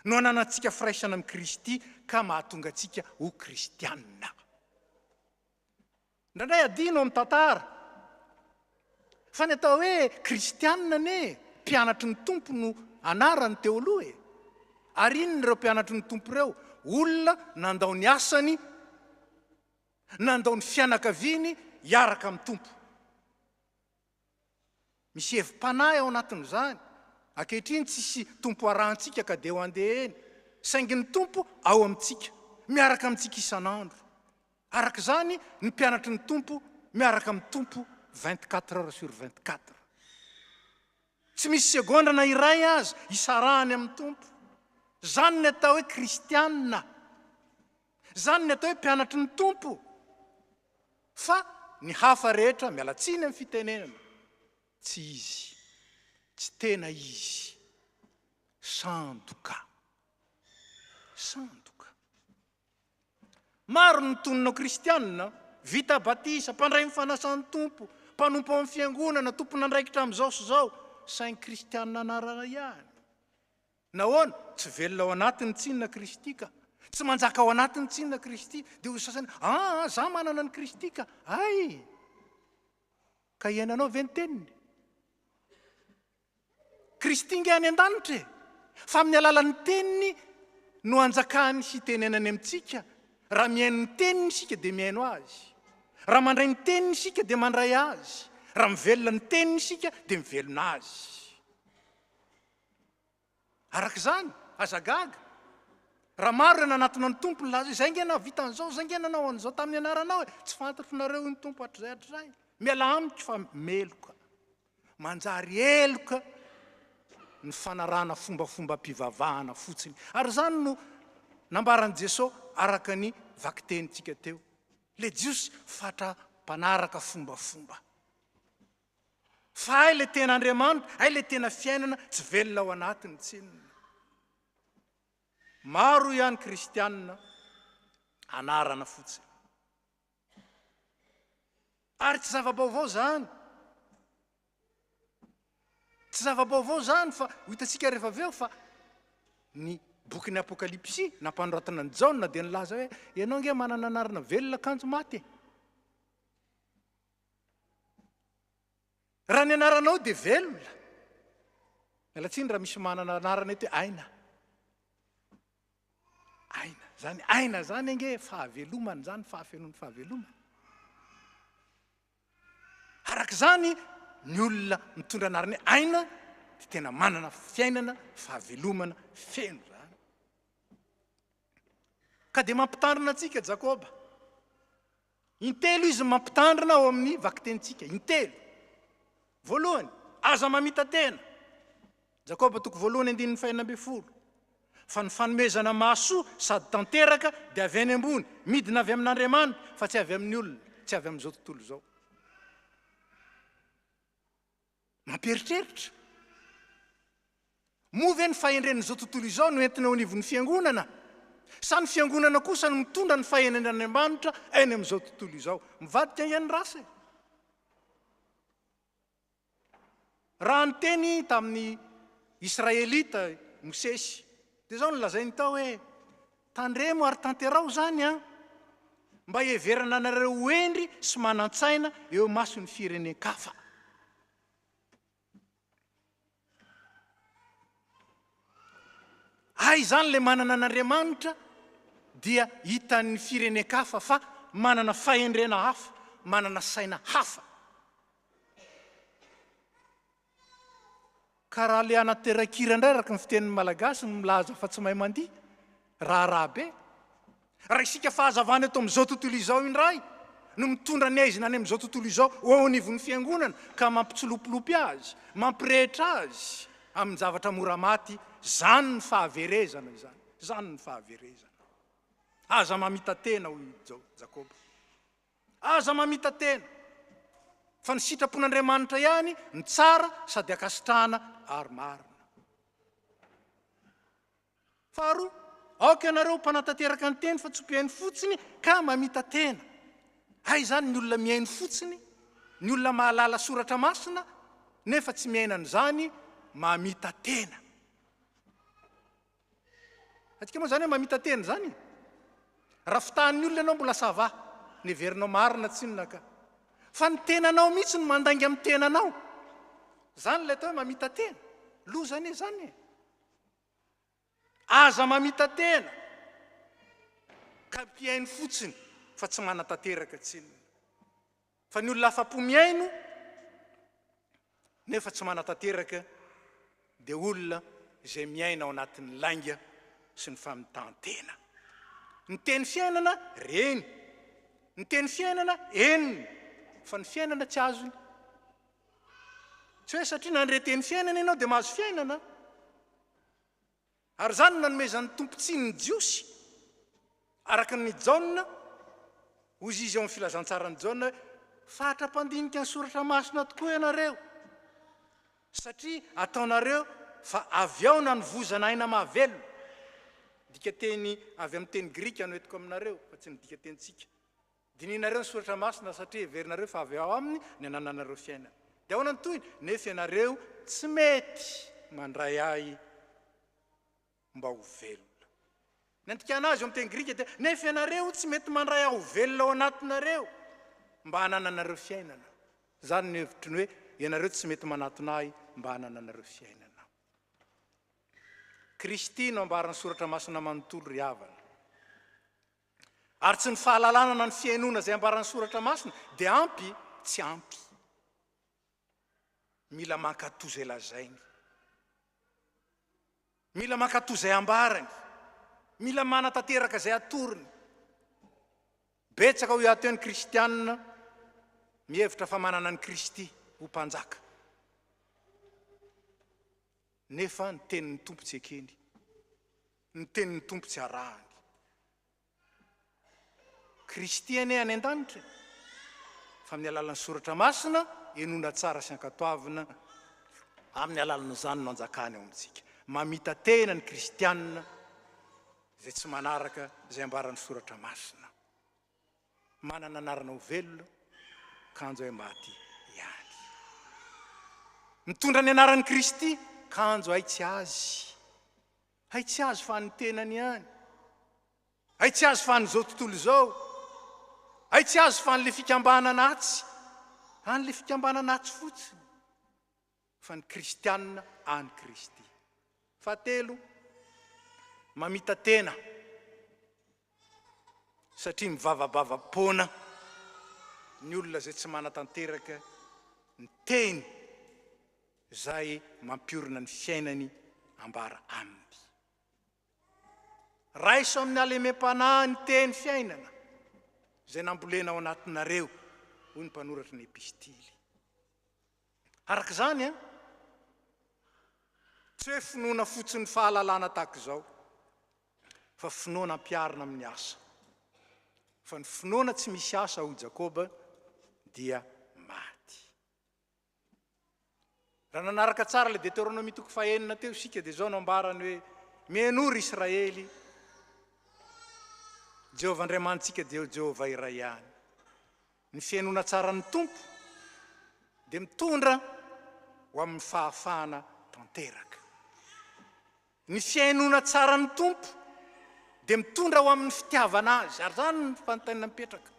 A: No ananantsika firaisana amin'ny Kristy ka mahatonga antsika ho kristianina. Indraindray adino amin'ny tantara. Fa ny atao hoe kristianina ne, mpianatry ny tompo no anarany teo aloha e. Ary inona ireo mpianatry ny tompo ireo? Olona nandao ny asany, nandao ny fianakaviany hiaraka amin'ny tompo. Misy hevim-panahy ao anatin'izany. Ankehitriny tsisy tompo arahantsika ka dia ho andeha eny. Saingy ny tompo ao amintsika, miaraka amintsika isan'andro. araka zany ny mpianatry ny tompo miaraka amin'ny tompo 24 heures sur 24. Tsy misy segondana iray azy isarahany amin'ny tompo. Zany ny atao hoe kristianina. Zany ny atao hoe mpianatry ny tompo. Fa ny hafa rehetra mialatsiny amin'ny fitenenana. Tsy izy. Tsy tena izy. Sandoka. Sandoka. Maro ny tononao kristianina, vita batisa, mpandray mifanasan'ny tompo, mpanompo amin'ny fiangonana, tompona andraikitra amin'izao sy zao, saingy kristianina anarana ihany. Nahoana? Tsy velona ao anatin'ny tsinona kristika. Tsy manjaka ao anatin'ny tsinona kristy. Dia ho sasany, za manana ny kristika. Ay! Ka iananao ve ny teniny? Kristy inga any an-danitra e. Fa amin'ny alalan'ny teniny no anjakany sy tenenany amintsika. Raha mihaino ny teniny isika dia mihaino azy. Raha mandray ny teniny isika dia mandray azy. Raha mivelona ny teniny isika dia mivelona azy. Araka izany, azagaga. Raha maro ny anatina ny tompo ny laza, zay ngena vita an'izao, zay ngena nanao an'izao tamin'ny anaranao e. Tsy fantatrinareo ny tompo hatr'izay. Miala amiko fa meloka. Manjary eloka ny fanarana fombafomba mpivavahana fotsiny. Ary zany no nambaran'i Jesosy araka ny vakitenitsika teo. Le Jiosy fatra mpanaraka fombafomba. Fa ay le tena Andriamanitra, ay le tena fiainana, tsy velona ao anatiny tsinona. Maro ihany kristianina anarana fotsiny. Ary tsy zava-baovao zany. Tsy zava-baovao zany fa hitantsika rehefa aveo fa ny boky ny Apokalipsy nampanoratana ny Jaona dia nilaza hoe ianao nge manana anarana velona kanjo maty. Raha ny anaranao dia velona. Mialatsiny raha misy manana anarana eto aina. Aina. Zany aina zany nge fahavelomana zany fahafenon'ny fahavelomana. Araka zany ny olona mitondra anarany aina dia tena manana fiainana fahavelomana feno zany. Ka dia mampitandrina antsika Jakoba. Intelo izy mampitandrina ao amin'ny vakitenitsika. Intelo. Voalohany, aza mamita tena. Jakoba toko voalohany 1:40. Fa ny fanomezana mahasoa sady tanteraka dia avy any ambony, midina avy amin'Andriamanitra fa tsy avy amin'ny olona, tsy avy amin'izao tontolo izao. Mamperitreritra. Moa ve ny fahendren'izao tontolo izao no entina ao anivon'ny fiangonana? Sa ny fiangonana kosa no mitondra ny fahendren'Andriamanitra eny amin'izao tontolo izao? Mivadika ihany rasa. Raha ny teny tamin'ny Israelita Mosesy, dia zao nolazainy tao hoe tandremo ary tanterao zany mba heverana anareo hoendry sy manan-tsaina eo mason'ny firenen-kafa. Ay zany le manana an'Andriamanitra dia hitan'ny firenen-kafa fa manana fahendrena hafa, manana saina hafa. Ka raha le anaterakira indray araka ny fitenin'ny malagasy ny milaza fa tsy mahay mandihy, raha be. Raha isika fahazavana eto amin'izao tontolo izao indray no mitondra ny aizina any amin'izao tontolo izao ao anivon'ny fiangonana ka mampitsilopilopy azy, mampirehitra azy amin'ny zavatra mora maty, zany ny fahaverezana zany. Zany ny fahaverezana. Aza mamita tena hoy Jakoba. Aza mamita tena. Fa ny sitrapon'Andriamanitra ihany ny tsara sady akasitrahana ary marina. Faharoa, aoka ianareo mpanatateraka ny teny fa tsy mpihaino fotsiny ka mamita tena. Hay zany ny olona mihaino fotsiny, ny olona mahalala soratra masina, nefa tsy mihaina an'izany mamita tena. Atsika moa zany hoe mamita tena zany. Raha fitahan'ny olona ianao mbola sava, ny heverinao marina tsinona ka. Fa ny tenanao mihitsy no mandangy amin'ny tenanao. Zany le atao hoe mamita tena. Lozany e zany e. Aza mamita tena. Ka mpihaino fotsiny fa tsy manatateraka tsinona. Fa ny olona afa-po mihaino nefa tsy manatateraka dia olona izay miaina ao anatin'ny lainga sy ny famitantena. Ny teny fiainana reny. ny teny fiainana eniny fa ny fiainana tsy azony tsy hoe satria nandre teny fiainana ianao dia mahazo fiainana ary zany nanomezan'ny tompo tsy ny jiosy araka ny jaona ozy izy eo amin'ny filazantsarany jaona fahatra-pandinika ny soratra masina tokoa ianareo satria ataonareo fa avy ao na nyvozana aina mahavelona dika teny avy amin'ny teny grika no etiko aminareo fa tsy midika tenitsika dininareo ny soratra masina satria everinareo fa avy ao aminy ny anananareo fiainana dia ahoana ny toyny nefa ianareo tsy mety mandray ahy mba ho velona ny antikana azy eo amin'ny teny grika dia nefa ianareo tsy mety mandray ahy ho velona ao anatinareo mba hanananareo fiainana zany ny hevitry ny hoe ianareo tsy mety manatona ahy mba hanananareo fiainana Kristy no ambarany soratra masina manontolo ry havana ary tsy ny fahalalana na ny fiainona zay ambarany soratra masina dia ampy tsy ampy mila mankatoa zay lazainy mila mankatoa zay ambarany mila manatanteraka zay atoriny betsaka ho iato eo ny kristianina mihevitra fa manana ny Kristy ho mpanjaka nefa ny tenin'ny tompo tsy ekeny ny tenin'ny tompo tsy arahany Kristy ane any an-danitra fa amin'ny alalan'ny soratra masina enona tsara sy ankatoavina amin'ny alalan'ny zany no anjakany ao amintsika mamita tena ny kristianina zay tsy manaraka zay ambaran'ny soratra masina manana anarana ho velona kanjo hoe maty ihany mitondra ny anaran'ny Kristy kanjo hay tsy azy fa ny tenany ihany hay tsy azy fa ny zao tontolo zao hay tsy azy fa n'le fikambanana atsy an'le fikambanana atsy fotsiny fa ny kristianina any Kristy fahatelo mamita tena satria mivavabavapoana ny olona zay tsy manatanteraka ny teny zay mampiorina ny fiainany ambara aminy raiso amin'ny alemem-panahy ny teny fiainana zay nambolena ao anatinareo hoy ny mpanoratra ny epistily araka zany tsy hoe finoana fotsiny fahalalana tahaka izao fa finoana ampiarina amin'ny asa fa ny finoana tsy misy asa ho Jakoba dia maty raha nanaraka tsara le Deutéronomie toko fahaenina teo sika dia zao no ambarany hoe mienory Israely Jehovah Andriamanitsika dia Jehovah iray ihany ny fiainona tsara ny tompo dia mitondra ho amin'ny fahafahana tanteraka ny fiainona tsara ny tompo dia mitondra ho amin'ny fitiavana azy ary zany ny fanontaniana mipetraka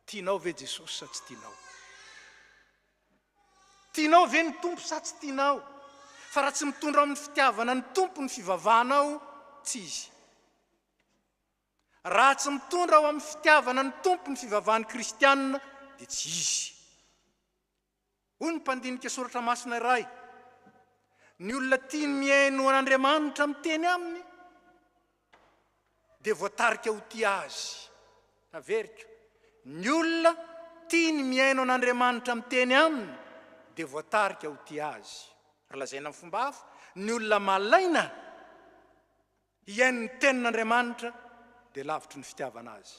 A: tianao ve Jesosy sa tsy tianao ve ny tompo sa tsy tianao fa raha tsy mitondra amin'ny fitiavana ny tompo ny fivavahanao tsy izy raha tsy mitondra ho amin'ny fitiavana ny tompo ny fivavahan'ny kristianina dia tsy izy hoy ny mpandinika soratra masina iray ny olona tia ny miaino an'Andriamanitra miteny aminy dia voatarika ho tia azy averika ny olona tia ny miaino an'Andriamanitra miteny aminy dia voatarika ho tia azy raha lazaina amin'ny fomba hafa ny olona malaina iaino ny tenin'Andriamanitra dia lavitry ny fitiavana azy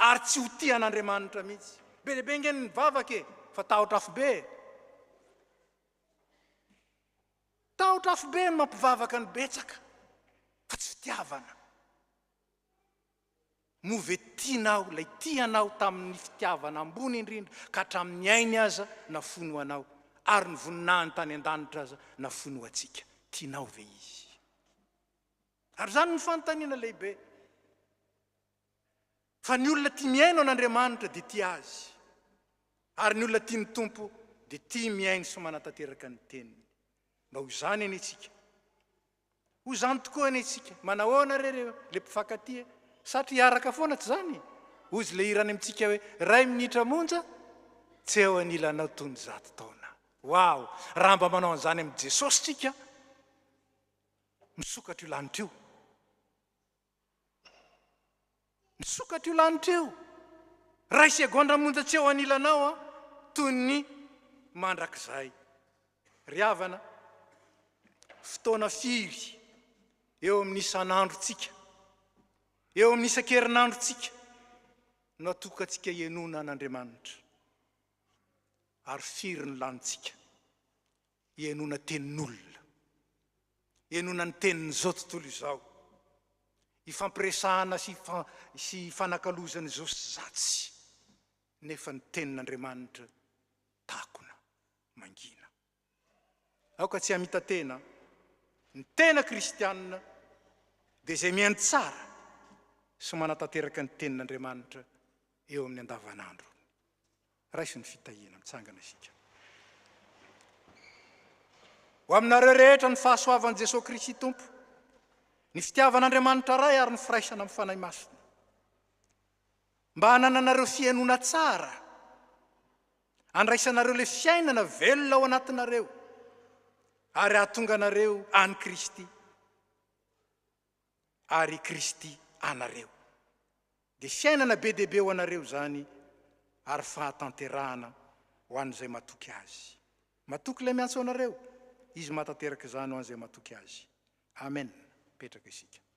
A: ary tsy ho tia an'Andriamanitra mihitsy be lehibe ngeny ny vavaka fa tahotra afo be no mampivavaka ny betsaka fa tsy fitiavana move tianao lay tianao tamin'ny fitiavana ambony indrindra ka hatramin'ny ainy aza na fono anao ary ny voninahiny tany an-danitra aza na fono atsika tianao ve izy ary zany ny fanontaniana lehibe fa ny olona tia miaino an'Andriamanitra dia tia azy ary ny olona tia ny tompo dia tia miaino sy manatanteraka ny teniny mba ho zany eny itsika ho zany tokoa eny itsika manahoana le mpifankatia satria araka foana tsy zany ozy le irany amintsika hoe ray minitra monja tsy eo anilanao toy ny 100 taona wow raha mba manao an'izany amin'i Jesosy tsika misokatra io lanitra io misokatra io lanitra io raha isy agondramonja tsy eo anilanao a toy ny mandrakizay ry havana fotoana firy eo amin'ny isan'androtsika eo amin'ny isan-kerinandrotsika no atokantsika ienona an'Andriamanitra ary firy ny lanitsika ienona tenin'olona ienona ny tenin'izao tontolo izao ifampiresahana sy fanakalozan'izao sy zatsy nefa ny tenin'Andriamanitra takona mangina aoka tsy hamita tena ny tena kristianina dia izay mihaino tsara sy manatanteraka ny tenin'Andriamanitra eo amin'ny andavanandro raisy ny fitahiana mitsangana isika ho aminareo rehetra ny fahasoavan'i Jesosy Kristy Tompo ny fitiavan'Andriamanitra ray ary ny firaisana amin'ny fanahy masina mba hanananareo fiainona tsara andraisanareo le fiainana velona ao anatinareo ary ahatonga anareo any Kristy ary Kristy anareo dia fiainana be dehibe ho anareo zany ary fahatanterahana ho an'izay matoky azy matoky ilay miantso anareo izy mahatanteraka izany ho an'izay matoky azy amen petraka isika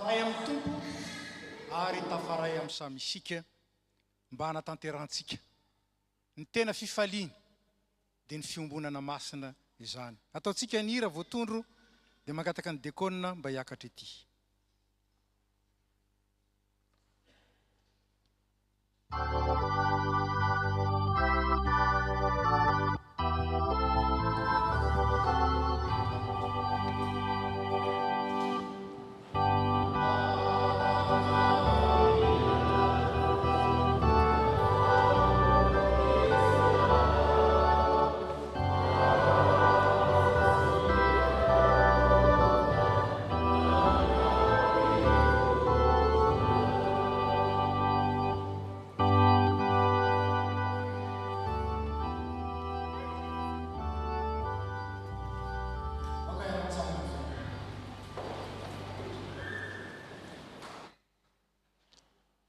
A: tafaray amin'ny tompo ary tafaray amin'ny samy isika mba hanatanterantsika ny tena fifaliany dia ny fiombonana masina izany. Ataontsika ny hira voatondro dia mangataka ny dekona mba hiakatra ety.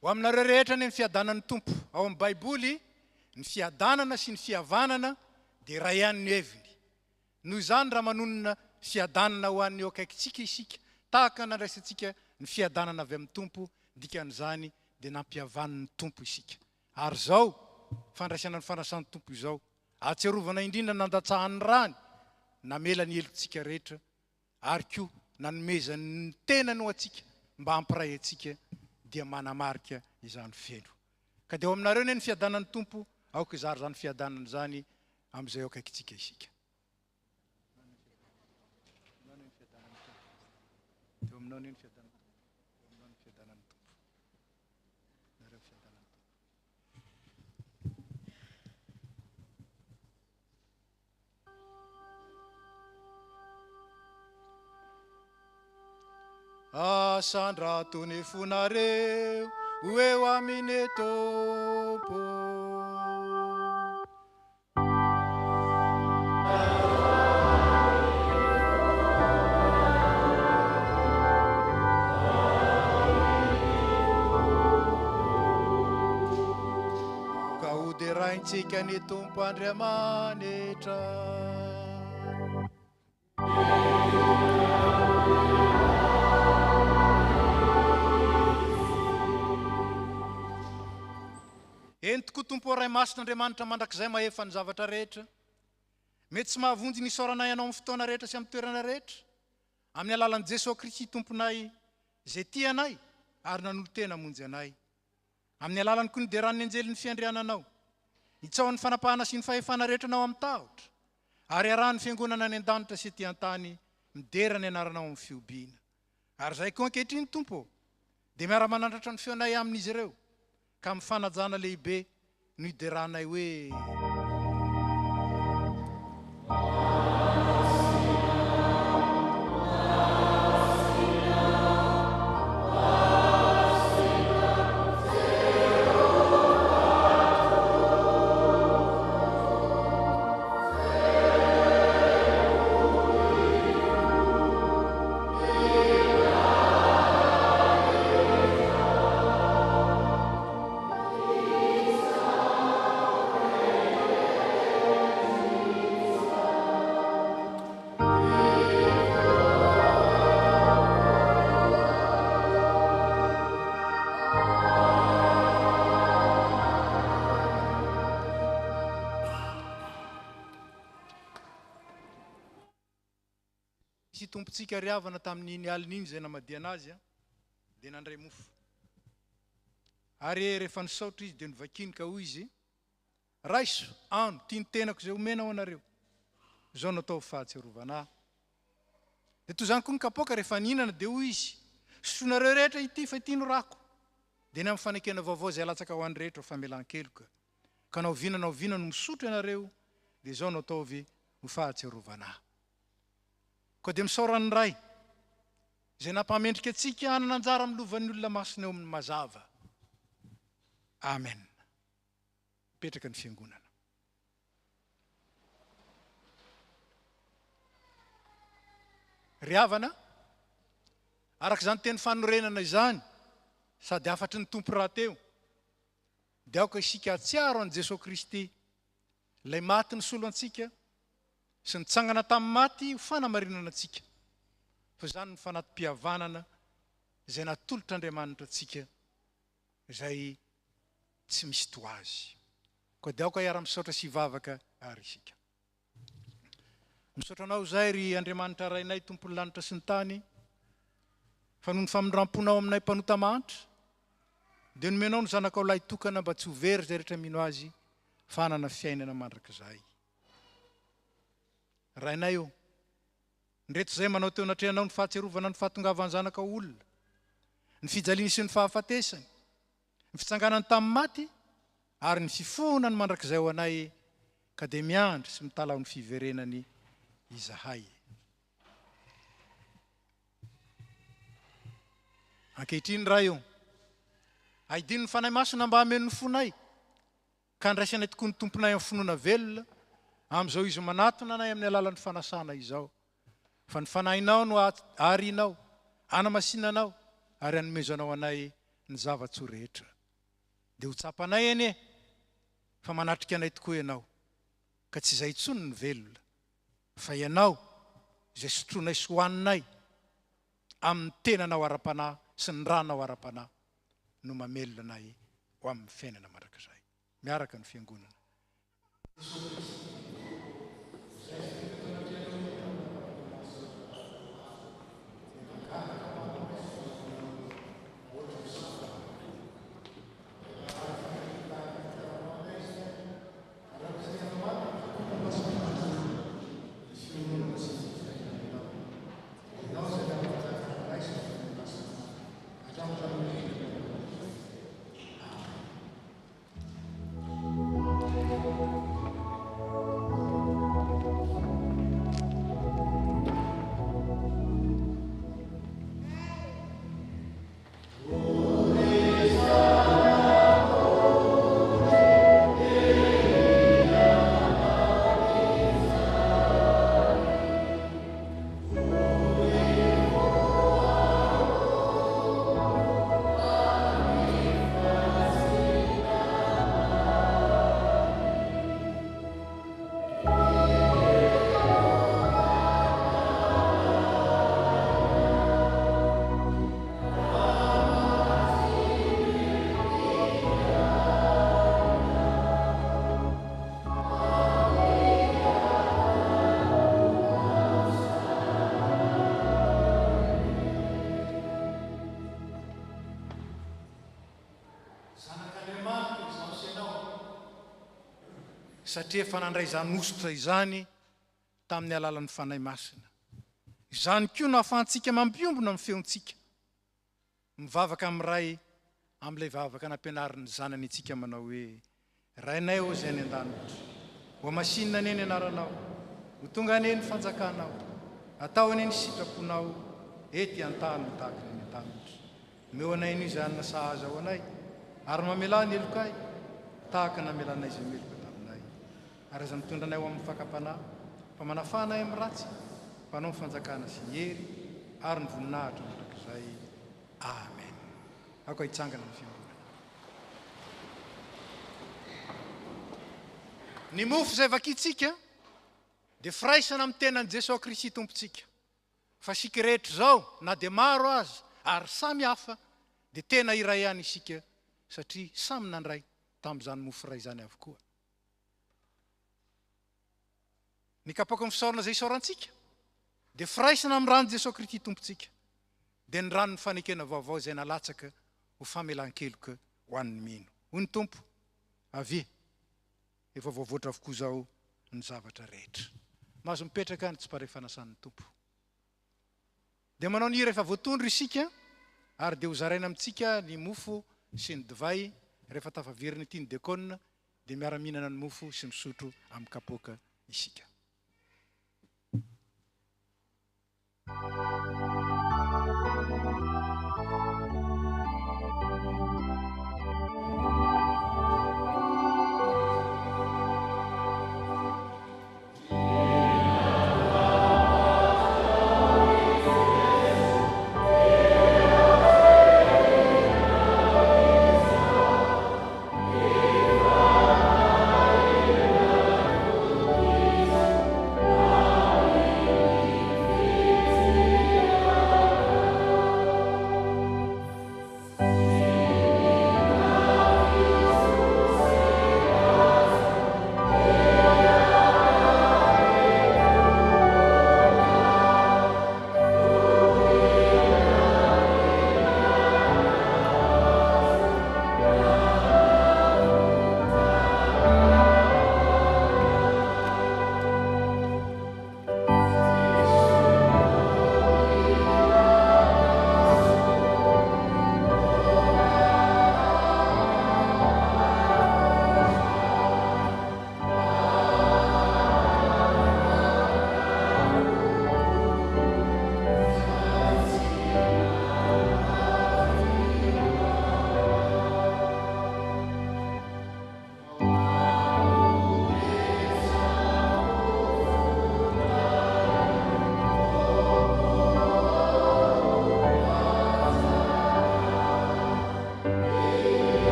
A: Ho aminareo rehetra ny fiadanan'ny tompo. Ao amin'ny Baiboly ny fiadanana sy ny fihavanana dia ray ihany ny heviny. Noho izany raha manonona fiadanana ho an'ny eo akaikitsika isika, tahaka nandraisantsika ny fiadanana avy amin'ny tompo, dikan'izany dia nampihavan'ny tompo isika. Ary zao fandraisana ny fanasan'ny tompo izao, ahatsiarovana indrindra nandatsahan'ny rany, namela ny helotsika rehetra, ary koa nanomezany tenany ho atsika mba hampiray atsika dia manamarika izany feno. Ka dia ao aminareo ny fiadanan'ny tompo, aoka izary zany fiadanana zany amin'izay ao akaikitsika isika. Eo aminao ny fiadanan'ny tompo. Eo aminao ny fiadanan'ny tompo. Nareo fiadanan'ny tompo. Asandratony fonareo eo amine tompo. Ka hoderaintsika ny tompo Andriamanitra. Entiko tompo ray masin'Andriamanitra mandrakizay mahefa ny zavatra rehetra. Mety tsy mahavonjy ny isaoranay anao amin'ny fotoana rehetra sy amin'ny toerana rehetra. Amin'ny alalan'i Jesosy Kristy tomponay izay tianay ary nanolo tena monjy anay. Amin'ny alalany koa ny deran'ny anjely ny fiandriananao. Hitsahon'ny fanapahana sy ny fahefana rehetra anao amin'ny tahotra. Ary arahan'ny fiangonana any an-danitra sy ety an-tany midera ny anaranao amin'ny fiobiana. Ary zay koa ankehitriny tompo, dia miara-manandratra ny feonay amin'izy ireo. Ka mifanajana lehibe no hideranay hoe sy tompontsika ry havana tamin'iny alin'iny zay namadia anazy dia nandray mofo. Ary rehefa nisaotra izy dia nivakiny ka hoy izy, raiso, ano, tia ny tenako izay omena ao anareo. Izao natao fahatsiarovana. Dia toy izany koa ny kapoaka rehefa nihinana dia hoy izy, soanareo rehetra ity fa ity no rako. Dia ny amin'ny fanekena vaovao izay alatsaka ho an'ny rehetra famelan-keloka. Ka nao vina no misotro ianareo, dia izao no ataovy ho fahatsiarovana. Koa dia misaoran'ny ray, izay nampamendrika antsika hanana anjara amin'ny lovan'ny olona masina eo amin'ny mazava. Amen. Petraka ny fiangonana. Ry havana, araka izany teny fanorenana izany, sady afatry ny tompo rahateo, dia aoka isika atsiaro an' Jesosy Kristy, ilay maty ny solo antsika, sy nitsangana tamin'ny maty ho fanamarinana antsika. Fa izany ny fanatim-pihavanana izay natolotra Andriamanitra antsika, izay tsy misy toazy. Koa dia aoka iara-misaotra sy hivavaka ary isika. Misaotra anao izay ry Andriamanitra rainay tompony lanitra sy ny tany, fa noho ny famindramponao aminay mpanota manitra, dia nomenao ny zanakao lahy tokana mba tsy ho very izay rehetra mino azy, fa hanana fiainana mandrakizay. Rainay io, ndreto izay manao teo anatrehanao ny fahatsiarovana ny fahatongavan'ny zanakao olona, ny fijaliany sy ny fahafatesany, ny fitsanganany tamin'ny maty, ary ny fifonany mandrakizay ho anay, ka dia miandry sy mitalao ny fiverenany izahay. Ankehitriny raha io, haidiny ny fanahy masina mba hameno ny fonay, ka andraisanay tokoa ny tomponay amin'ny finoana velona, amin'izao izy manatona anay amin'ny alalan'ny fanasana izao. Fa ny fanahinao no arinao, anamasinanao, ary anomezanao anay ny zava-tsoa rehetra. Dia ho tsapanay eny, fa manatrika anay tokoa ianao, ka tsy izay intsony ny velona, fa ianao izay sotronay sy hoaninay amin'ny tenanao ara-panahy sy ny ranao ara-panahy no mamelona anay ho amin'ny fiainana mandrakizay. Miaraka ny fiangonana. Satria efa nandray izany osotra izany tamin'ny alalan'ny fanahy masina. Izany koa no ahafahantsika mampiombona amin'ny feontsika, mivavaka amin'ny ray amin'ilay vavaka nampianarin'ny zanany itsika manao hoe, rainay o izay any an-danitra, ho masinina ane ny anaranao, ho tonga ane ny fanjakanao, atao ane ny sitraponao, ety an-tany tahaka ny an-tanitra. Meo anay ny izay anona sahaza ho anay, ary mamela ny elokay, tahaka namelanay izay meloka taminay. Ary aza mitondra anay ho amin'ny fakapanahy, fa manafanay amin'ny ratsy, mpanao ny fanjakana sy ny hery, ary ny voninahitra mandrakizay. Amen. Ako hitsangana ny fiangonana. Ny mofo izay vakitsika dia firaisana amin'ny tenan'i Jesosy Kristy tompontsika. Fa sika rehetra izao, na dia maro aza, ary samy hafa, dia tena iray ihany isika, satria samy nandray tamin'izany mofo iray izany avokoa. Ny kapoaka ny fisaorana izay isaorantsika, dia firaisina amin'ny rano Jesosy Kristy tompontsika, dia ny ranony fanekena vaovao izay nalatsaka ho famelan-keloka ho an'ny mino. Hoy ny tompo, avy, efa voavoatra avokoa zao ny zavatra rehetra. Mahazo mipetraka ny tsy pare fanasan'ny tompo. Dia manao ny rehefa voatondro isika, ary dia ho zaraina amintsika ny mofo sy ny divay rehefa tafavirina ity ny dekona, dia miara-mihinana ny mofo sy misotro amin'ny kapoaka isika.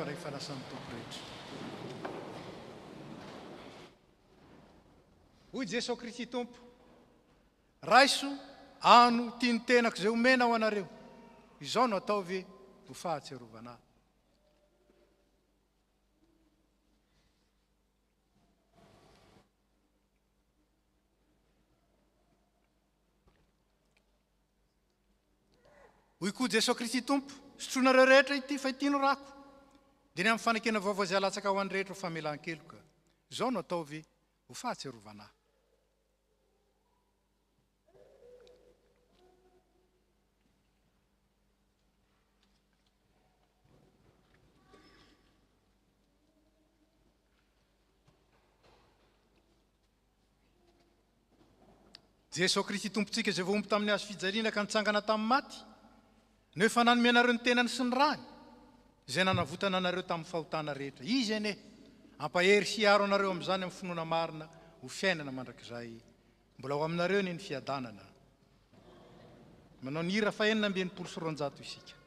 A: ray falasan'ny tompo rehetra. Hoy Jesosy Kristy tompo, raiso ano tiany tenako zay omena ho anareo, izao no ataovy ho fahatserovana. Hoy koa Jesosy Kristy tompo, sotronareo rehetra ity fa ity no rako, dia ny amin'ny fanekena vaovao izay alatsaka ho an'ny rehetra ho famelan-keloka, izao no ataovy ho fahatserovana. Jesosy Kristy tompontsika izay voaomby tamin'ny hazo fijaliana ka nitsangana tamin'ny maty, no efa nanome anareo ny tenany sy ny rany, izay nanavotana anareo tamin'ny fahotana rehetra. Izy ene, ampahery sy aro anareo amin'izany amin'ny finoana marina ho fiainana mandrakizay mbola ho aminareo ny fiadanana. Manao ny hira fahenina amby enimpolo sy roanjato isika.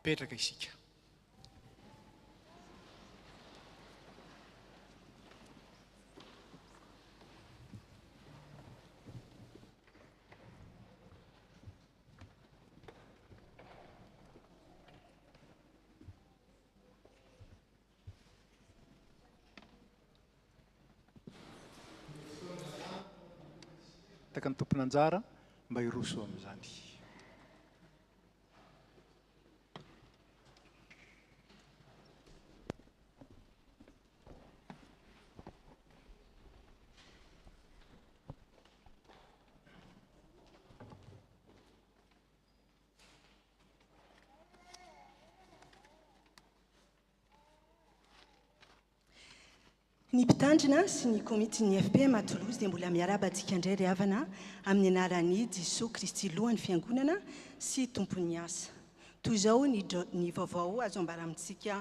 A: Petraka isika. Taka ny tompon'anjara mba hiroso amin'izany.
G: Ny mpitandrina sy ny komity ny FPM à Toulouse dia mbola miarabantsika indray ry havana amin'ny anaran'ny Jesosy Kristy lohan'ny fiangonana sy tompon'ny asa. Toy izao ny vaovao azo ambaramintsika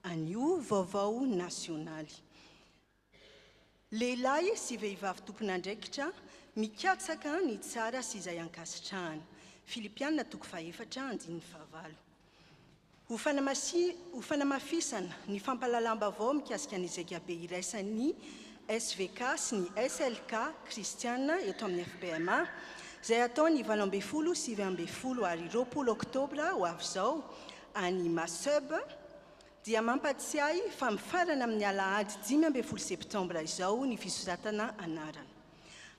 G: anio vaovao nasionaly. Lehilahy sy vehivavy tompon'andraikitra mikatsaka ny tsara sy izay ankasitrahana. Filipianina 4:4-5. Ho fanamafisana ny fampalalambavao mikasika ny zakabe iraisan'ny SVK sy ny SLK Kristiana eto amin'ny FPMA, izay atao ny 20 sy 20 ary 20 oktobra ho avy izao any Maseb, dia mampatsiahy fa mifarana amin'ny alahady 15 septambra izao ny fisoratana anarana.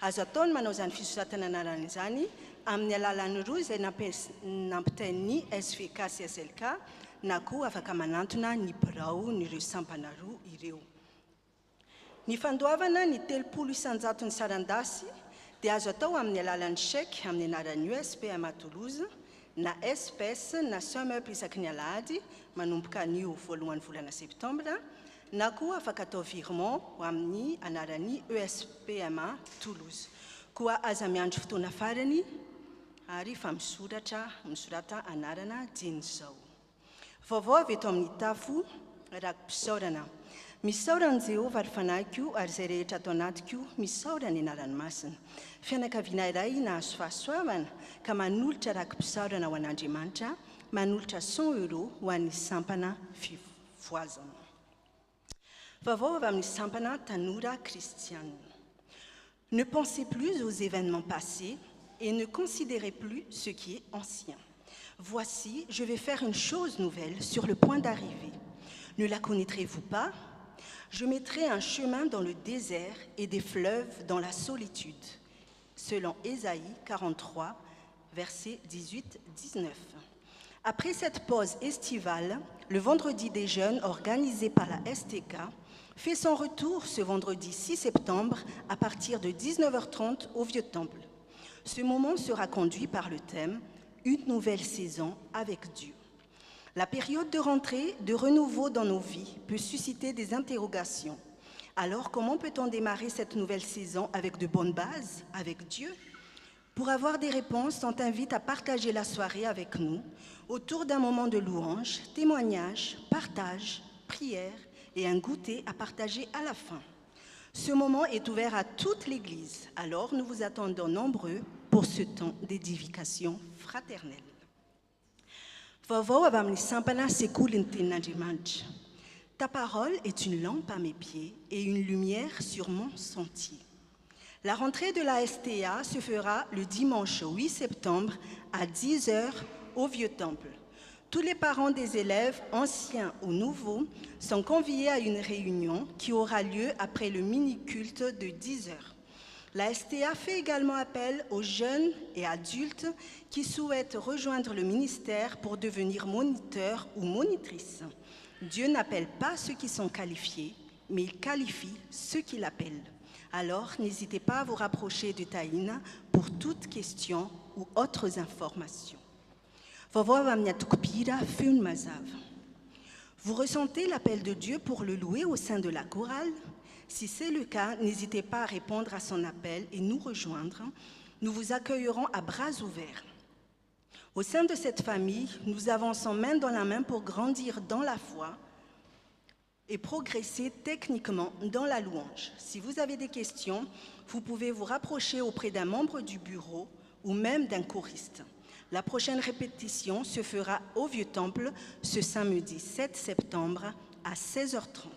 G: Azo atao ny manao izany fisoratana anarana izany amin'ny alalan'ny roa izay nampitain'ny SVK sy SLK, na koa afaka manantona ny birao nyreo sampana roa ireo. Ny fandoavana ny 300 isanjaton'ny sarandasy dia azo atao amin'ny alalan'ny chèque amin'ny anaran'ny USPM à Toulouse na SPS na SEMEP isaky ny alahady manomboka anio voalohany volana septambra, na koa afaka atao virement ho amin'ny anaran'ny USPM à Toulouse. Koa aza miandro fotoana farany ary fa misorata anarana dieny izao. Vaovao avy eto amin'ny tafo rakim-pisaorana. Misaorany Jehovah ary fanahiko ary izay rehetra atao anatiko misaora ny anarany masina. Fianakaviana iray nahazo fahasoavana ka manolotra rakim-pisaorana ho an'Andriamanitra, manolotra 100 € ho an'ny sampana fivoazana. Vaovao avy amin'ny sampana tanora kristianina. Ne pensez plus aux événements passés et ne considérez plus ce qui est ancien. Voici, je vais faire une chose nouvelle sur le point d'arriver. Ne la connaîtrez-vous pas? Je mettrai un chemin dans le désert et des fleuves dans la solitude. Selon Ésaïe 43, versets 18-19. Après cette pause estivale, le vendredi des jeunes organisé par la STK fait son retour ce vendredi 6 septembre à partir de 19h30 au Vieux-Temple. Ce moment sera conduit par le thème « Une nouvelle saison avec Dieu ». La période de rentrée, de renouveau dans nos vies peut susciter des interrogations. Alors, comment peut-on démarrer cette nouvelle saison avec de bonnes bases, avec Dieu? Pour avoir des réponses, on t'invite à partager la soirée avec nous autour d'un moment de louange, témoignage, partage, prière et un goûter à partager à la fin. Ce moment est ouvert à toute l'Église, alors nous vous attendons nombreux pour ce temps d'édification fraternelle. Vaovao avy amin'ny sampana sekoly ny tenin'Andriamanitra. Ta parole est une lampe à mes pieds et une lumière sur mon sentier. La rentrée de la STA se fera le dimanche 8 septembre à 10h au Vieux-Temple. Tous les parents des élèves, anciens ou nouveaux, sont conviés à une réunion qui aura lieu après le mini-culte de 10h. La STA fait également appel aux jeunes et adultes qui souhaitent rejoindre le ministère pour devenir moniteurs ou monitrices. Dieu n'appelle pas ceux qui sont qualifiés, mais il qualifie ceux qui l'appellent. Alors, n'hésitez pas à vous rapprocher de Taïna pour toute question ou autres informations. Vous ressentez l'appel de Dieu pour le louer au sein de la chorale? Si c'est le cas, n'hésitez pas à répondre à son appel et nous rejoindre. Nous vous accueillerons à bras ouverts. Au sein de cette famille, nous avançons main dans la main pour grandir dans la foi et progresser techniquement dans la louange. Si vous avez des questions, vous pouvez vous rapprocher auprès d'un membre du bureau ou même d'un choriste. La prochaine répétition se fera au Vieux-Temple ce samedi 7 septembre à 16h30.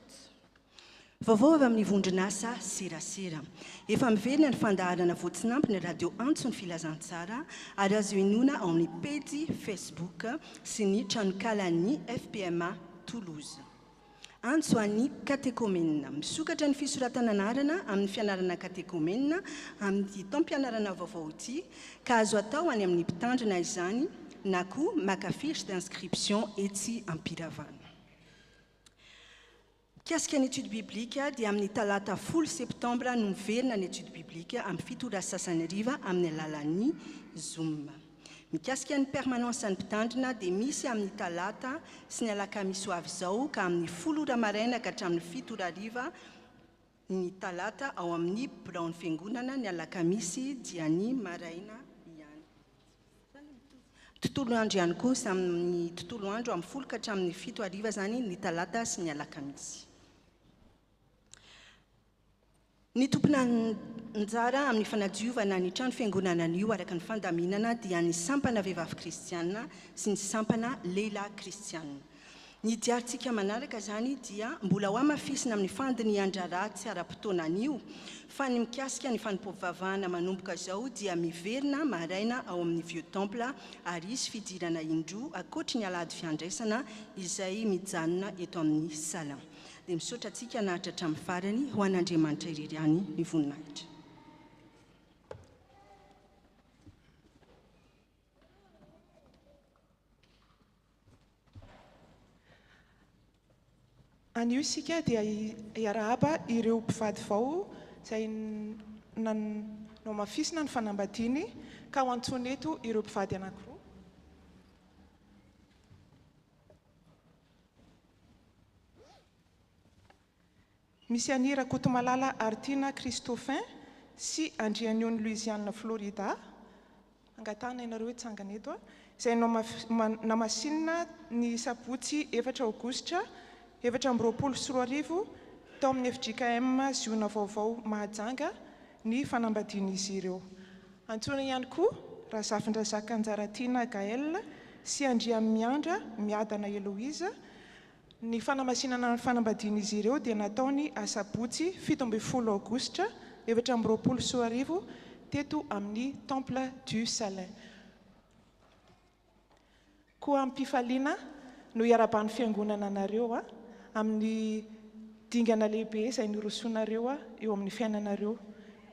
G: Vaovao avy amin'ny vondron'asa serasera. Efa miverina ny fandaharana voatsinapy ny radio antso ny filazantsara ary azo inoana ao amin'ny pejy Facebook sy ny tranonkalany FPMA Toulouse. Antso an'ny katekomenina. Misokatra ny fisoratananarana amin'ny fianarana katekomenina amin'ny taom-pianarana vaovao ity ka azo atao any amin'ny mpitandrina izany na koa maka fiche d'inscription etsy ampiravana. Kasika ny étude biblique dia amin'ny talata 10 septembre no miverina ny étude biblique amin'ny fitora sasany hariva amin'ny alalan'ny Zoom. Mikasika ny permanence ny mpitandrina dia misy amin'ny talata sy ny alakamisy ho avy izao ka amin'ny 10 maraina ka hatramin'ny 7 hariva ny talata ao amin'ny Brown fiangonana ny alakamisy dia ny maraina ihany. Tontolo andro ihany koa amin'ny tontolo andro amin'ny 10 ka hatramin'ny 7 hariva zany ny talata sy ny alakamisy. Ny tompona njara amin'ny fanadiovana ny trano fiangonana an'io araka ny fandaminana dia ny sampana vehivavy kristianina sy ny sampana lehilahy kristianina. Ny diarintsika manaraka zany dia mbola ho amafisina amin'ny fandiny andrara tsy ara-potoana an'io fa ny mikasika ny fanompovavahana manomboka izao dia miverina maraina ao amin'ny Vieux-Temple ary isy fidirana indroa ankoatry ny alahady fiandraisana izay mijanona eto amin'ny salon. Dia misaotra antsika nahatra hatramin'ny farany ho an'Andriamanitra irery ihany ny voninahitra.
H: Anio isika dia hiarahaba ireo mpivady vao izay no mafisina ny fanambadiany ka ho antsony eto ireo mpivady anankiroa. Misy an'i Rakotomalala Artina Christophin sy Andrianiony Louisiane Florida. Angatana ianareo hitsangana eto izay namasinina ny sabotsy 4 aogositra 2024 tao amin'ny FJKM Ziona vaovao Mahajanga ny fanambadian'izy ireo. Antsona ihany koa Razafindrazaka Anjaratiana Gaël sy Andria Miandra Miadana Eloïse Ny fanamasinana ny fanambadiana izy ireo dia nataony asabotsy 17 aogositra 2024 teto amin'ny Temple du Salin. Koa ampifaliana no iaraban'ny fiangonana anareo amin'ny dingana lehibe izay nirosonareo eo amin'ny fiainanareo.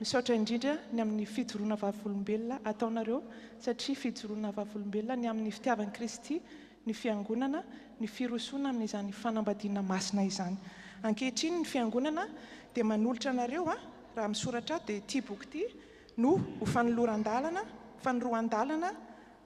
H: Misaotra indrindra ny amin'ny fijoroana vavolombelona ataonareo satria fijoroana vavolombelona ny amin'ny fitiavan'i Kristy, ny fiangonana, ny firosona amin'izany fanambadiana masina izany. Ankehitriny ny fiangonana dia manolotra anareo raha misoratra dia ity boky ity no ho fanoloran-dalana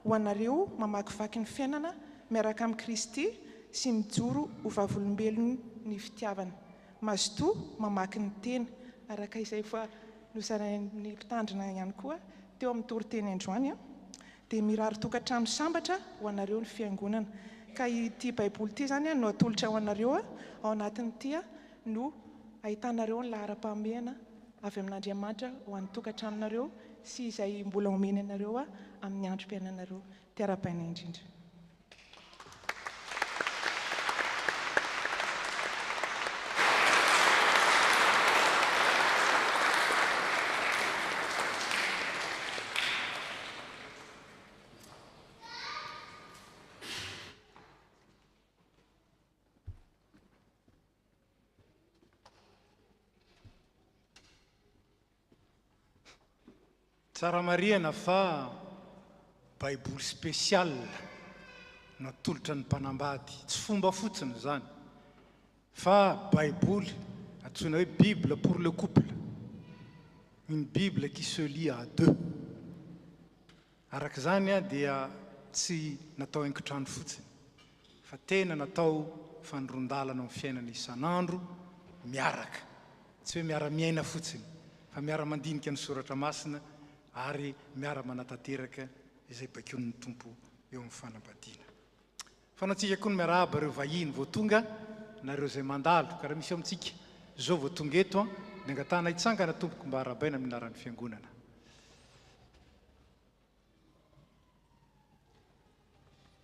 H: ho anareo mamakivaky ny fiainana miaraka amin'ny Kristy sy mijoro ho vavolombelony ny fitiavana. Mazotoa mamaky ny teny araka izay fa nosarain'ny mpitandrina ihany koa teo amin'ny toriteny androany dia mirary tokantrano sambatra ho anareo ny fiangonana. Ka ity baiboly ity zany no atolotra ho anareo ao anatin'ity no ahitanareo ny lahara-pahamehana avy amin'Andriamanitra ho an'ny tokantranonareo sy izay mbola omeny anareo amin'ny androm-piainanareo. Tiara-baina indrindra.
A: Tsara marihana fa baiboly spécial natolotra ny mpanambady, tsy fomba fotsiny zany fa baiboly antsoina hoe Bible pour le couple, une Bible qui se lit à deux. Araka zany dia tsy natao haingo-trano fotsiny fa tena natao fandron-dalana amin'ny fiainana isan'andro miaraka, tsy hoe miara-miaina fotsiny fa miara-mandinika ny soratra masina ary miara-manatanteraka izay bakon'ny tompo eo amin'ny fanambadiana. Fanaontsika koa ny miarahaba ireo vahiny vao tonga nareo izay mandalo ka raha misy amintsika zao vao tonga eto dia angatana hitsangana tompoko mba arabaina amin'ny anaran'ny fiangonana.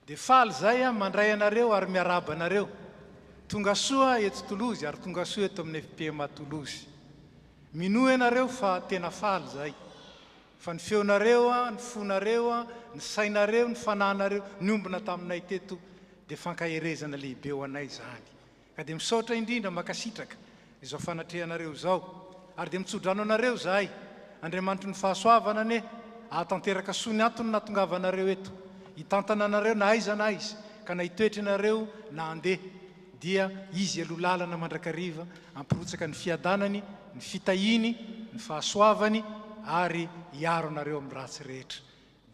A: Dia faly zay mandray anareo ary miarahaba anareo tonga soa eto Tolozy ary tonga soa eto amin'ny FPMA Tolozy. Minoa ianareo fa tena faly zay. Fa ny feonareo, ny fonareo, ny sainareo, ny fananareo niombona taminay teto dia fankaherezana lehibe ho anay zany. Ka dia misaotra indrindra makasitraka izao fanatrehanareo zao ary dia mitsodrano anareo zahay. Andriamanitry ny fahasoavana ane ahatanteraka soa ny antony nahatongavanareo eto. Hitantana anareo na aiza na aiza ka na hitoetra anareo na andeha dia izy aloha lalana mandrakariva ampirotsaka ny fiadanany, ny fitahiny, ny fahasoavany ary hiaro anareo amin'ny ratsy rehetra.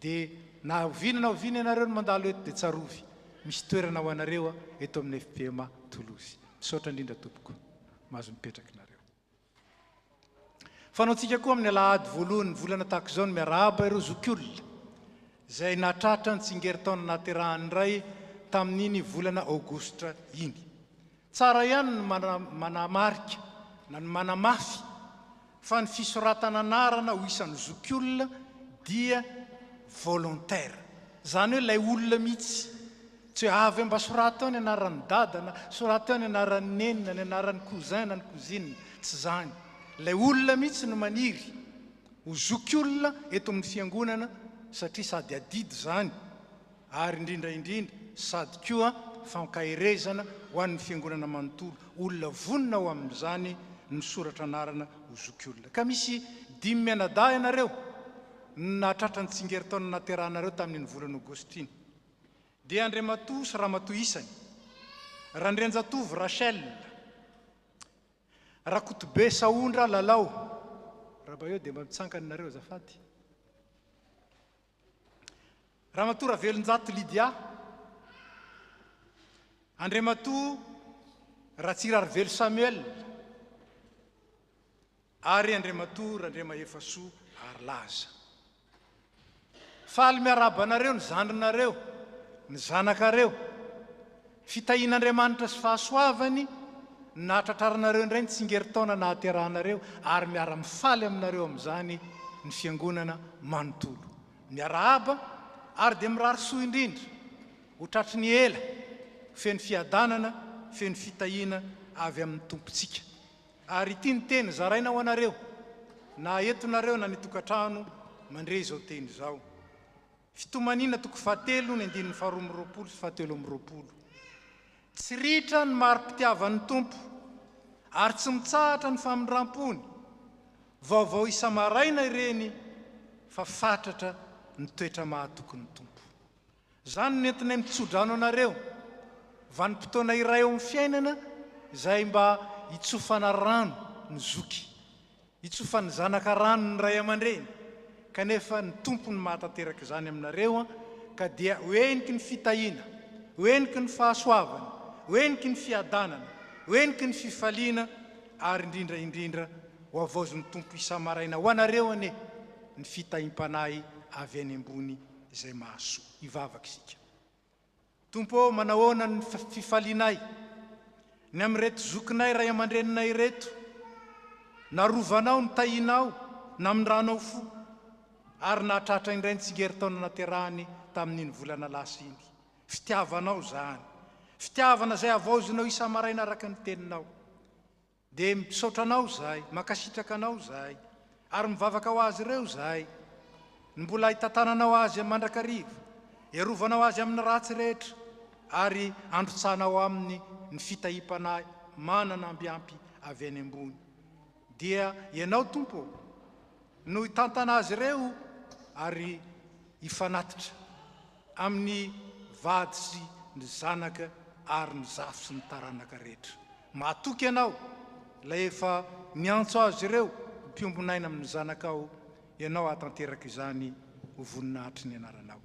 A: Dia na ovina anareo no mandalo eto dia tsarovy. Misy toerana ho anareo eto amin'ny FPMA Tolozy. Misaotra indrindra tompoko. Mahazo mipetraka nareo. Fanaontsika koa amin'ny alahady voalohany volana tahaka izao ny miarahaba ireo zokiolona izay nahatratra ny tsingeritaona nahaterahany iray tamin'iny volana Aogositra iny. Tsara ihany ny manamarika na ny manamafy fa ny fisoratana anarana ho isan'ny zokiolona dia volontaire. Zany hoe ilay olona mihitsy tsy hoe avy mba sorata ao ny anaran'ny dadana, sorata ao ny anaran'ny nenina, ny anaran'ny cousin na ny cousine, tsy zany. Ilay olona mihitsy no maniry ho zokiolona eto amin'ny fiangonana satria sady adidy zany ary indrindra sady koa fankaherezana ho an'ny fiangonana manontolo. Olona vonina ho amin'izany ny soratra anarana ho zokiolona. Ka misy 5 mianadahy ianareo nahatratra ny tsingeritaona naterahanareo tamin'ny volana Aogositra iny. Dia Andriamatoa sy Ramatoa Isany, Randrianjatovo Rachel, Rakotobe Saondra Lalao, raha eo dia mba mitsankana nareo azafady. Ramatoa Ravelonjato Lydia, Andriamatoa Ratsirarivelo Samuel ary Andriamatoa Randriamahefasoa Arlaza. Faly miarahaba anareo ny zandrinareo, ny zanakareo. Fitahian'Andriamanitra sy fahasoavany nahatratraranareo indray ny tsingeritaona nahaterahanareo ary miara-mifaly aminareo amin'izany ny fiangonana manontolo. Miarahaba ary dia mirary soa indrindra ho tratry ny ela feno fiadanana feno fitahina avy amin'ny tompontsika. Ary ity ny teny zaraina ho anareo, na etonareo na nitokantrano mandre izao teny izao. Fitomanina toko 7 ny 2 sy 7. Tsy ritra ny mari-pitiavan'ny tompo, ary tsy mitsahatra ny famindram-pony. Vaovao isamaraina ireny, fa fatratra ny toetra mahatoky ny tompo. Zany nentinay mitsodrano anareo, vanim-potoana iray eo amin'ny fiainana, izay mba hitsofana rano ny zoky, hitsofany zanaka rano ny ray aman-dreny, kanefa ny tompo ny mahatateraka izany aminareo, ka dia hoeniky ny fitahina, hoeniky ny fahasoavana, hoeniky ny fiadanana, hoeniky ny fifaliana, ary indrindra ho avaozon'ny tompo isamaraina ho anareo ane ny fitahim-panahy avy any ambony izay mahasoa. Ivavaka isika. Tompo, manahoana ny fifalinay ny amin'reto zokinay ray aman-dreninay reto, narovanao ny tahinao na amindranao fo, ary nahatratra indray ny tsigery-taona naterahany tamin'iny volana lasa iny. Fitiavanao zany, fitiavana zay avaozonao isamaraina araka ny teninao. Dia misaotranao zahay, makasitraka anao zahay, ary mivavaka ho azy ireo zahay, ny mbola hitantananao azy mandrakariva, erovanao azy amin'ny ratsy rehetra, ary androtsanao aminy ny fitahim-panahy manana ambiampy avy any ambony. Dia ianao tompo no hitantana azy ireo, ary hifanatitra amin'ny vady sy ny zanaka ary ny zafy sy ny taranaka rehetra. Mahatoky ianao, ilay efa niantso azy ireo mpiombonaina amin'ny zanakao, ianao hatanteraka izany ho voninahitry ny anaranao.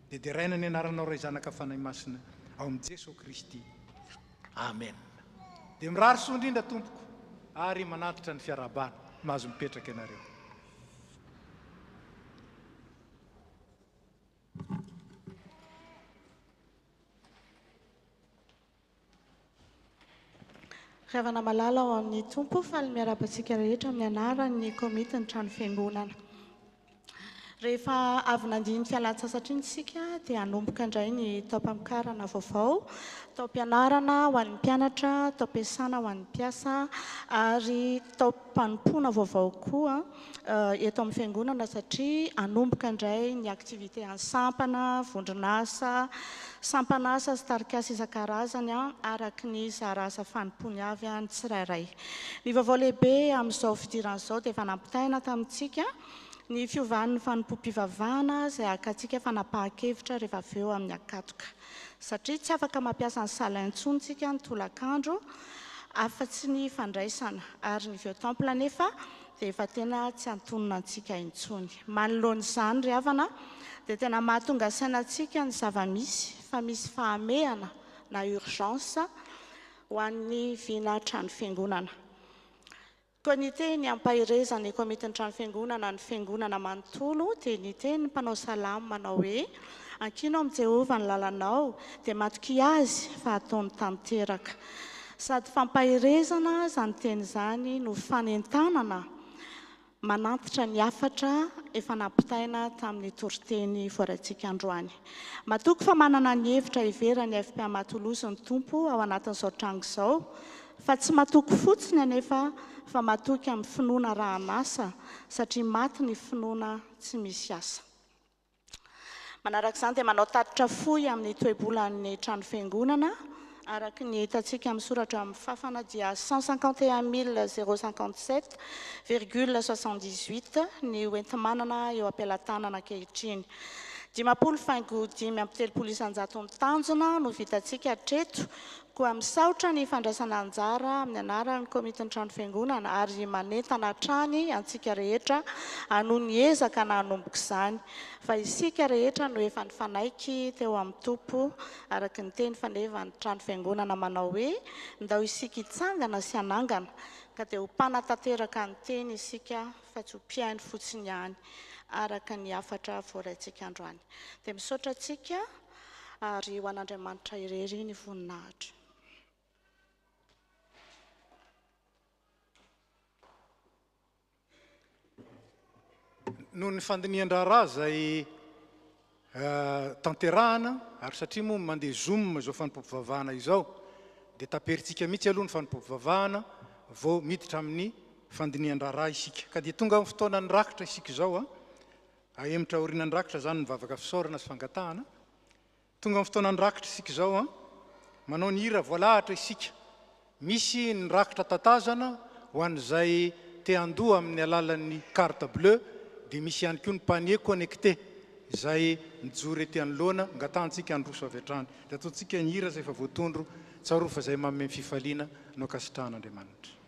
A: Dia deraina ny anaranao ray zanaka fanahy masina ao amin'i Jesosy Kristy. Amen. Dia mirary soa indrindra tompoko, ary manatitra ny fiarabana mahazo mipetraka ianareo.
I: Revana malala ao amin'ny tompo fa ny miarabantsika rehetra amin'ny anaran'ny komity ny trano fiangonana. Rehefa avy nandiny fialan-tsasatra iny isika dia hanomboka indray ny taom-pamokarana vaovao, taom-pianarana ho an'ny mpianatra, taom-piasana ho an'ny mpiasa, ary taom-panompoana vaovao koa eto amin'ny fiangonana, satria hanomboka indray ny aktivité ansampana, vondronasa, sampanasa sy tarikasa isan-karazany araky ny zarasa fanompony avy ny tsirairay. Ny vaovao lehibe amin'izao fidiran'izao dia efa nampitaina tamintsika ny fiovan'ny fanompom-pivavahana izay akatsika fanapahan-kevitra rehefa avy eo amin'ny akatoka. Satria tsy afaka mampiasa ny salaintsontsika ny tolakandro, afa-tsy ny fandraisana, ary ny vieux-temple nefa dia efa tena tsy antonona antsika intsony. Manoloan'izany ry havana, dia tena mahatonga sainantsika ny zava-misy, fa misy fahamehana na urgence ho an'ny vina trano fiangonana. Komite ny ampahirezany komitin'ny trano fiangonana ny fiangonana manontolo dia ny teny mpanao salamo manao hoe: ankino amin'ny Jehovah ny lalanao dia matoky azy fa ataony tanteraka. Sady fampahirezana izany teny izany no fanentanana manantitra ny afatra efa nampitaina tamin'ny toriteny voarantsika androany. Matoky fa manana ny hevitra iverany FPA-Matolozy ny tompo ao anatin'izao trano izao, fa tsy matoky fotsiny anefa fa matoky amin'ny finoana rahanasa, satria maty ny finoana tsy misy asa. Manaraka izany dia manao tatitra fohy amin'ny toe-bolan'ny trano fiangonana, araky ny hitantsika amin'ny soratra amin'ny fafana dia 151 057,78 ny hoentimanana eo am-pelatanana ankehitriny. 5,5 isan-jato ny tanjona no vitantsika hatreto, koa misaotra ny fandraisana anjara amin'ny anaran'ny komitin'ny trano fiangonana ary manentana hatrany antsika rehetra hanohy ny ezaka na hanomboka izany. Fa isika rehetra no efa nifanaiky teo amin'ny tompo araky ny teny faneva ny trano fiangonana manao hoe: ndao isika hitsangana sy hanangana, ka dia ho mpanatanteraka ny teny isika fa tsy ho mpiaino fotsiny ihany, araka ny afatra voarantsika androany. Dia misaotra antsika ary ho an'Andriamanitra irery ny voninahitra.
A: Noho ny fandinihan-draharaha izay tanterahana, ary satria moa mandeha zoom izao fanompom-pivavahana izao, dia taperitsika mihitsy aloha ny fanompovavahana vao miditra amin'ny fandinian-draharaha isika ka dia tonga amin'ny fotoana ny rakitra isika izao aemitra orinan'ny rakitra zany mivavaka fisaorana sy fangatahana tonga amin'ny fotoana ny rakitra isika izao manao ny hira voalahatra isika misy ny rakitra tatazana ho an'izay te andoha amin'ny alalan'ny carte bleu dia misy ihany koa ny panier connecté izay mijoro ety anoloana ngatahantsika androso avy hatrany dia ataontsika ny hira izay efa voatondro tsaroa fa izay manome fifaliana no kasitrahan'Andriamanitra.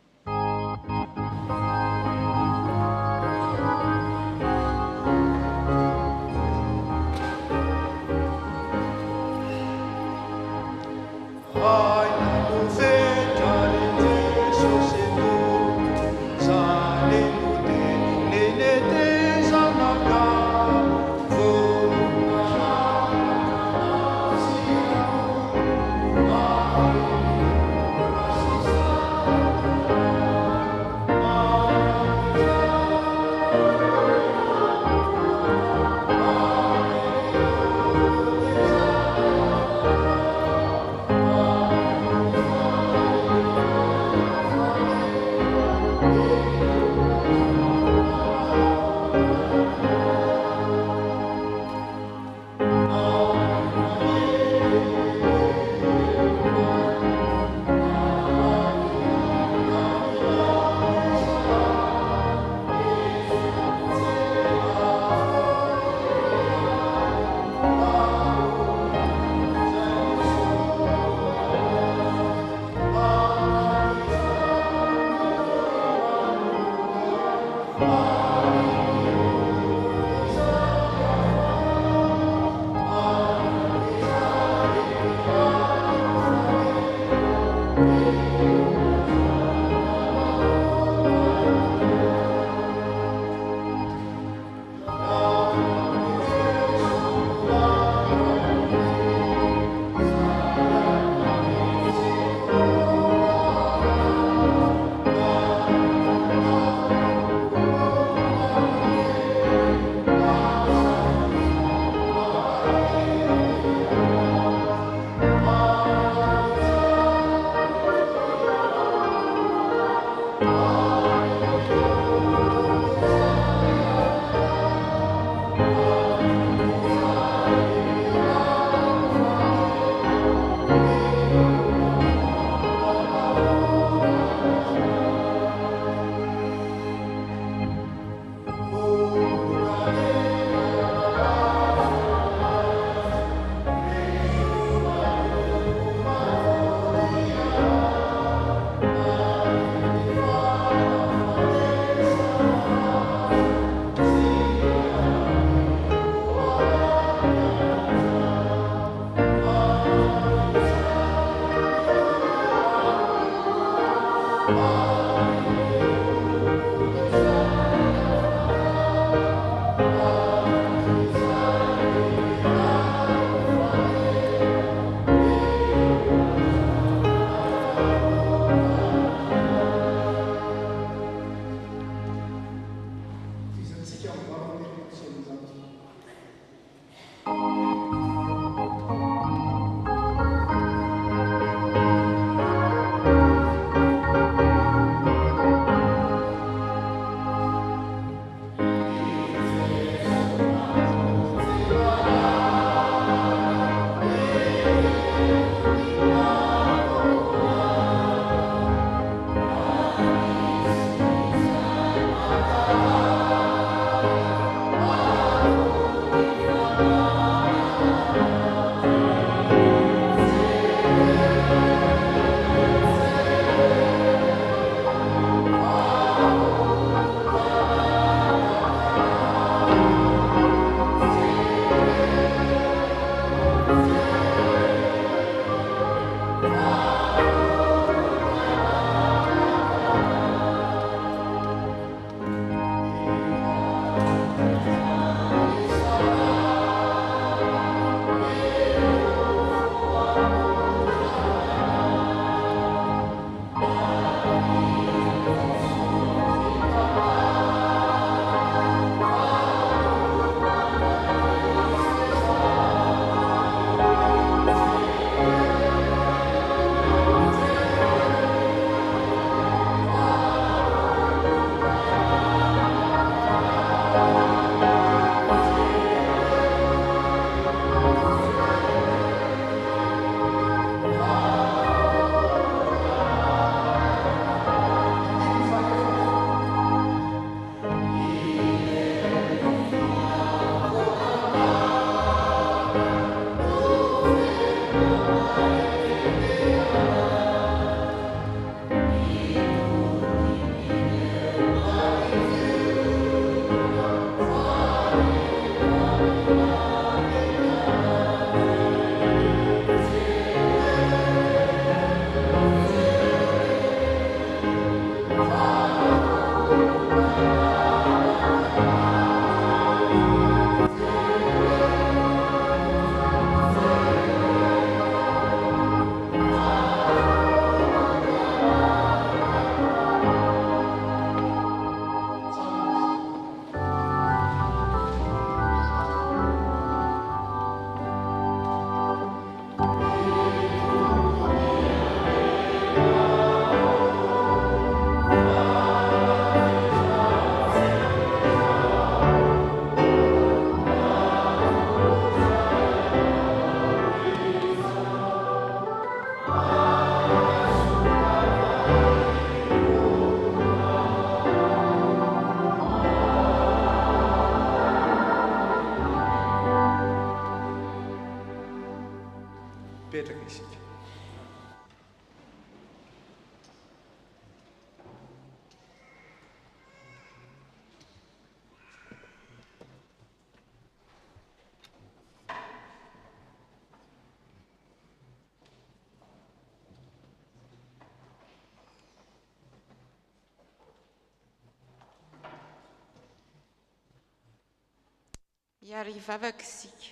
J: Miary vavaka isika.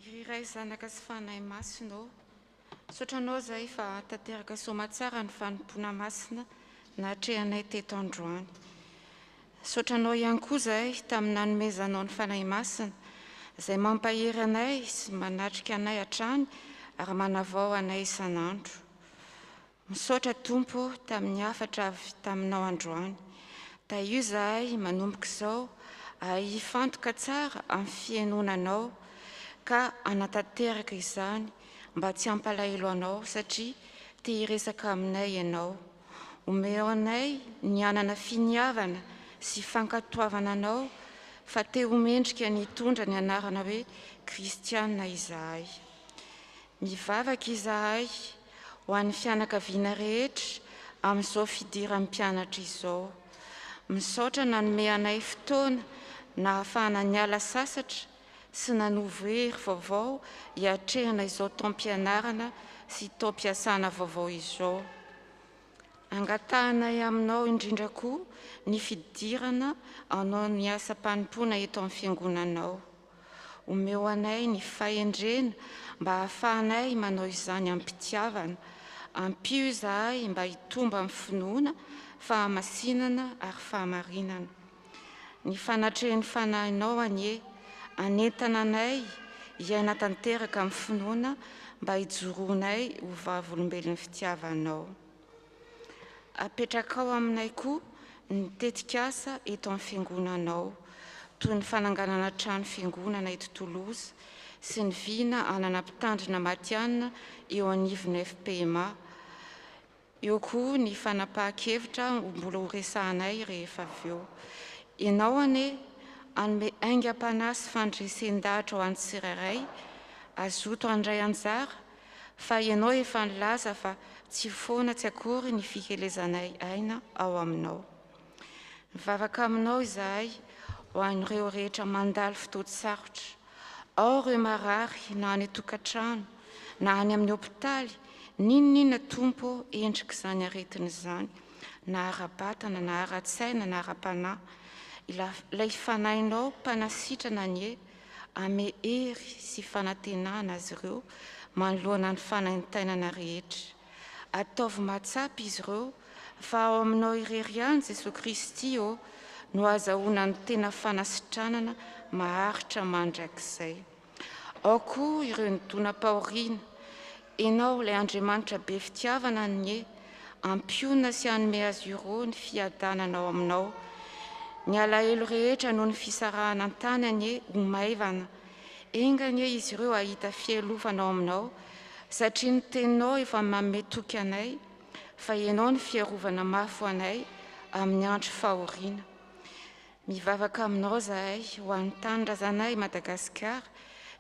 J: Iray zanaka sy fanahy masina, saotranao izay fa tanteraka soamantsara ny fanompoana masina natrehanay teto androany. Saotranao ihany koa izay tamin'ny nanomezanao ny fanahy masina, izay mampahery anay sy manatrika anay hatrany ary manavao anay isan'andro. Misaotra Tompo tamin'ny hafatra avy taminao androany. Da io izahay manomboka izao hifantoka tsara amin'ny fiainonanao ka anatanteraka izany mba tsy hampalahelo anao satria te hiresaka aminay ianao. Omeo anay ny anana finiavana sy fankatoavana anao fa te homendrika ny tondra ny anarana hoe Kristiana izahay. Mivavaka izahay ho an'ny fianakaviana rehetra amin'izao fidiran'ny mpianatra izao. Misaotra nanome anay fotoana na ahafahana niala sasatra sy nanovo hery vaovao hiatrehana izao taom-pianarana sy taom-piasana vaovao izao. Angatahanay aminao indrindra koa ny fidirana anao ny asa mpanompoana eto amin'ny fiangonanao. Omeo anay ny fahendrena mba ahafahanay manao izany ampitiavana. Ampio izahay mba hitomba amin'ny finoana, fahamasinana ary fahamarinana. Ny fanatrehan'ny fanahinao anie, anentana anay hiaina tanteraka amin'ny finoana mba hijoronay ho vavolombelon'ny fitiavanao. Apetraka ao aminay koa ny tetikasa eto amin'ny fiangonanao, toy ny fananganana trano fiangonana eto Toulouse sy ny vina anana mpitandrina matianina eo anivon'ny FPMA. Eo koa ny fanapahan-kevitra mbola ho resahanay rehefa avy eo. Ianao anie anome aingam-panahy sy fandresen-dahatra ho an'ny tsirairay, azoto andray anjara, fa ianao efa nilaza fa tsy foana tsy akory ny fikelezanay aina ao aminao. Mivavaka aminao izahay ho an'ireo rehetra mandalo fotoan-tsarotra, ao ireo marary na any tokantrano na any amin'ny hôpitaly, ninona Tompo endrika izany aretina izany, na ara-batana na ara-tsaina na ara-panahy. Ilay fanahinao mpanasitrana anie, ame hery sy fanantenana azy ireo manoloana ny fanaintainana rehetra. Ataovy matsapy izy ireo fa ao aminao irery ihany Jesosy Kristy no azahoana ny tena fanasitranana maharitra mandrakizay. Ao koa ireo nidona-pahoriana, ianao ilay Andriamanitra be fitiavana anie, ampiona sy hanome azy ireo ny fiadanana ao aminao. Ny alahelo rehetra noho ny fisarahana an-tany anie ho maivana. Engany izy ireo ahita fialofana ao aminao, satria ny teninao efa manome toky anay, fa ianao ny fiarovana mafy anay amin'ny andro fahoriana. Mivavaka aminao izahay ho an'ny tanindrazanay Madagasikara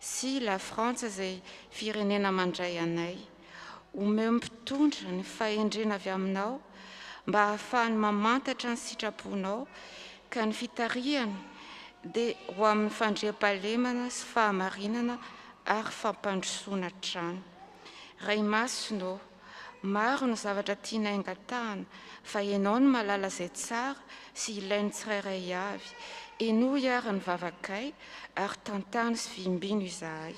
J: sy la Frantsa izay firenena mandray anay. Omeo mpitondra ny fahendrena avy aminao mba ahafahany mamantatra ny sitraponao ka ny fitarihana dia ho amin'ny fandriam-pahalemana sy fahamarinana ary fampandrosoana trano. Ray masonao, maro ny zavatra tiana angatahana, fa ianao ny malala izay tsara sy ilainy tsirairay avy. Enoy ary ny vavakay ary tantany sy vimbino izahay.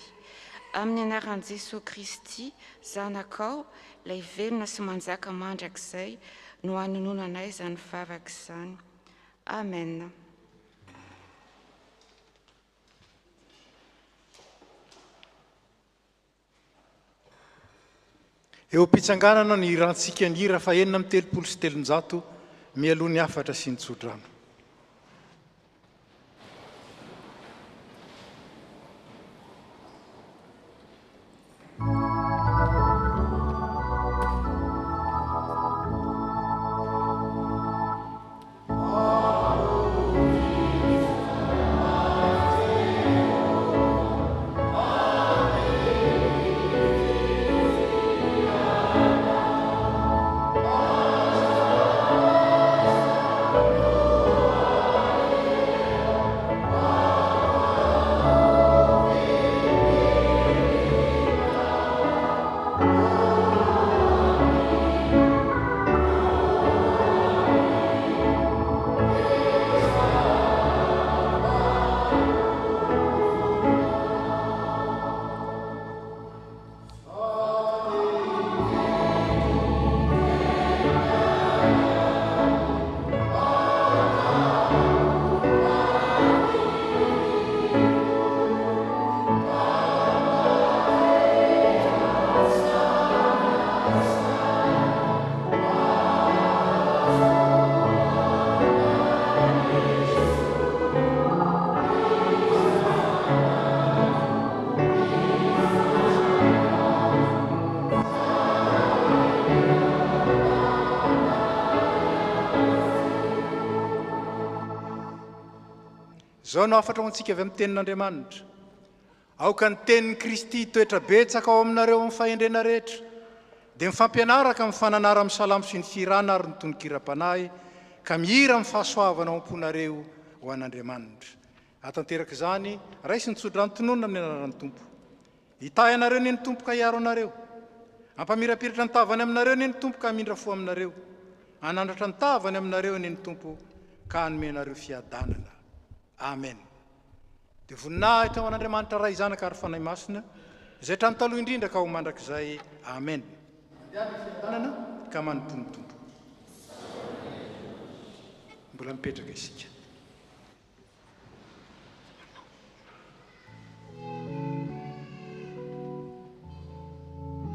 J: Amin'ny anaran'i Jesosy Kristy, zanakao, ilay velona sy manjaka mandrakizay no hanononanay izany vavaka izany. Amen.
A: Eo am-pitsanganana ny irantsika ny hira fa 4telopolo mialoha ny afatra sy ny tsodrano.
K: Oh
A: zao no afatra ho antsika avy amin'ny tenin'Andriamanitra aoka ny tenin'ny Kristy toetra betsaka ao aminareo amin'ny fahendrena rehetra dia mifampianaraka amin'ny fananara amin'ny salamo sy ny firana ary ny tononkira-panahy ka mihira amin'ny fahasoavana ao am-ponareo ho an'Andriamanitra atanteraka izany raisy ny tsodra ny tononona amin'ny anaran'ny Tompo hitahy anareo ny Tompo ka hiaro anareo ampamirapiratra ny tavany aminareo ny Tompo ka hamindra fo aminareo anandratra ny tavany aminareo ny Tompo ka hanomenareo fiadanana amen dia voninahitra ho an'Andriamanitra ray zanaka ary fanahy masina izay trano taloha indrindra ka ho mandrakizay amen fiadanana ka manompony Tompo mbola mipetraka isika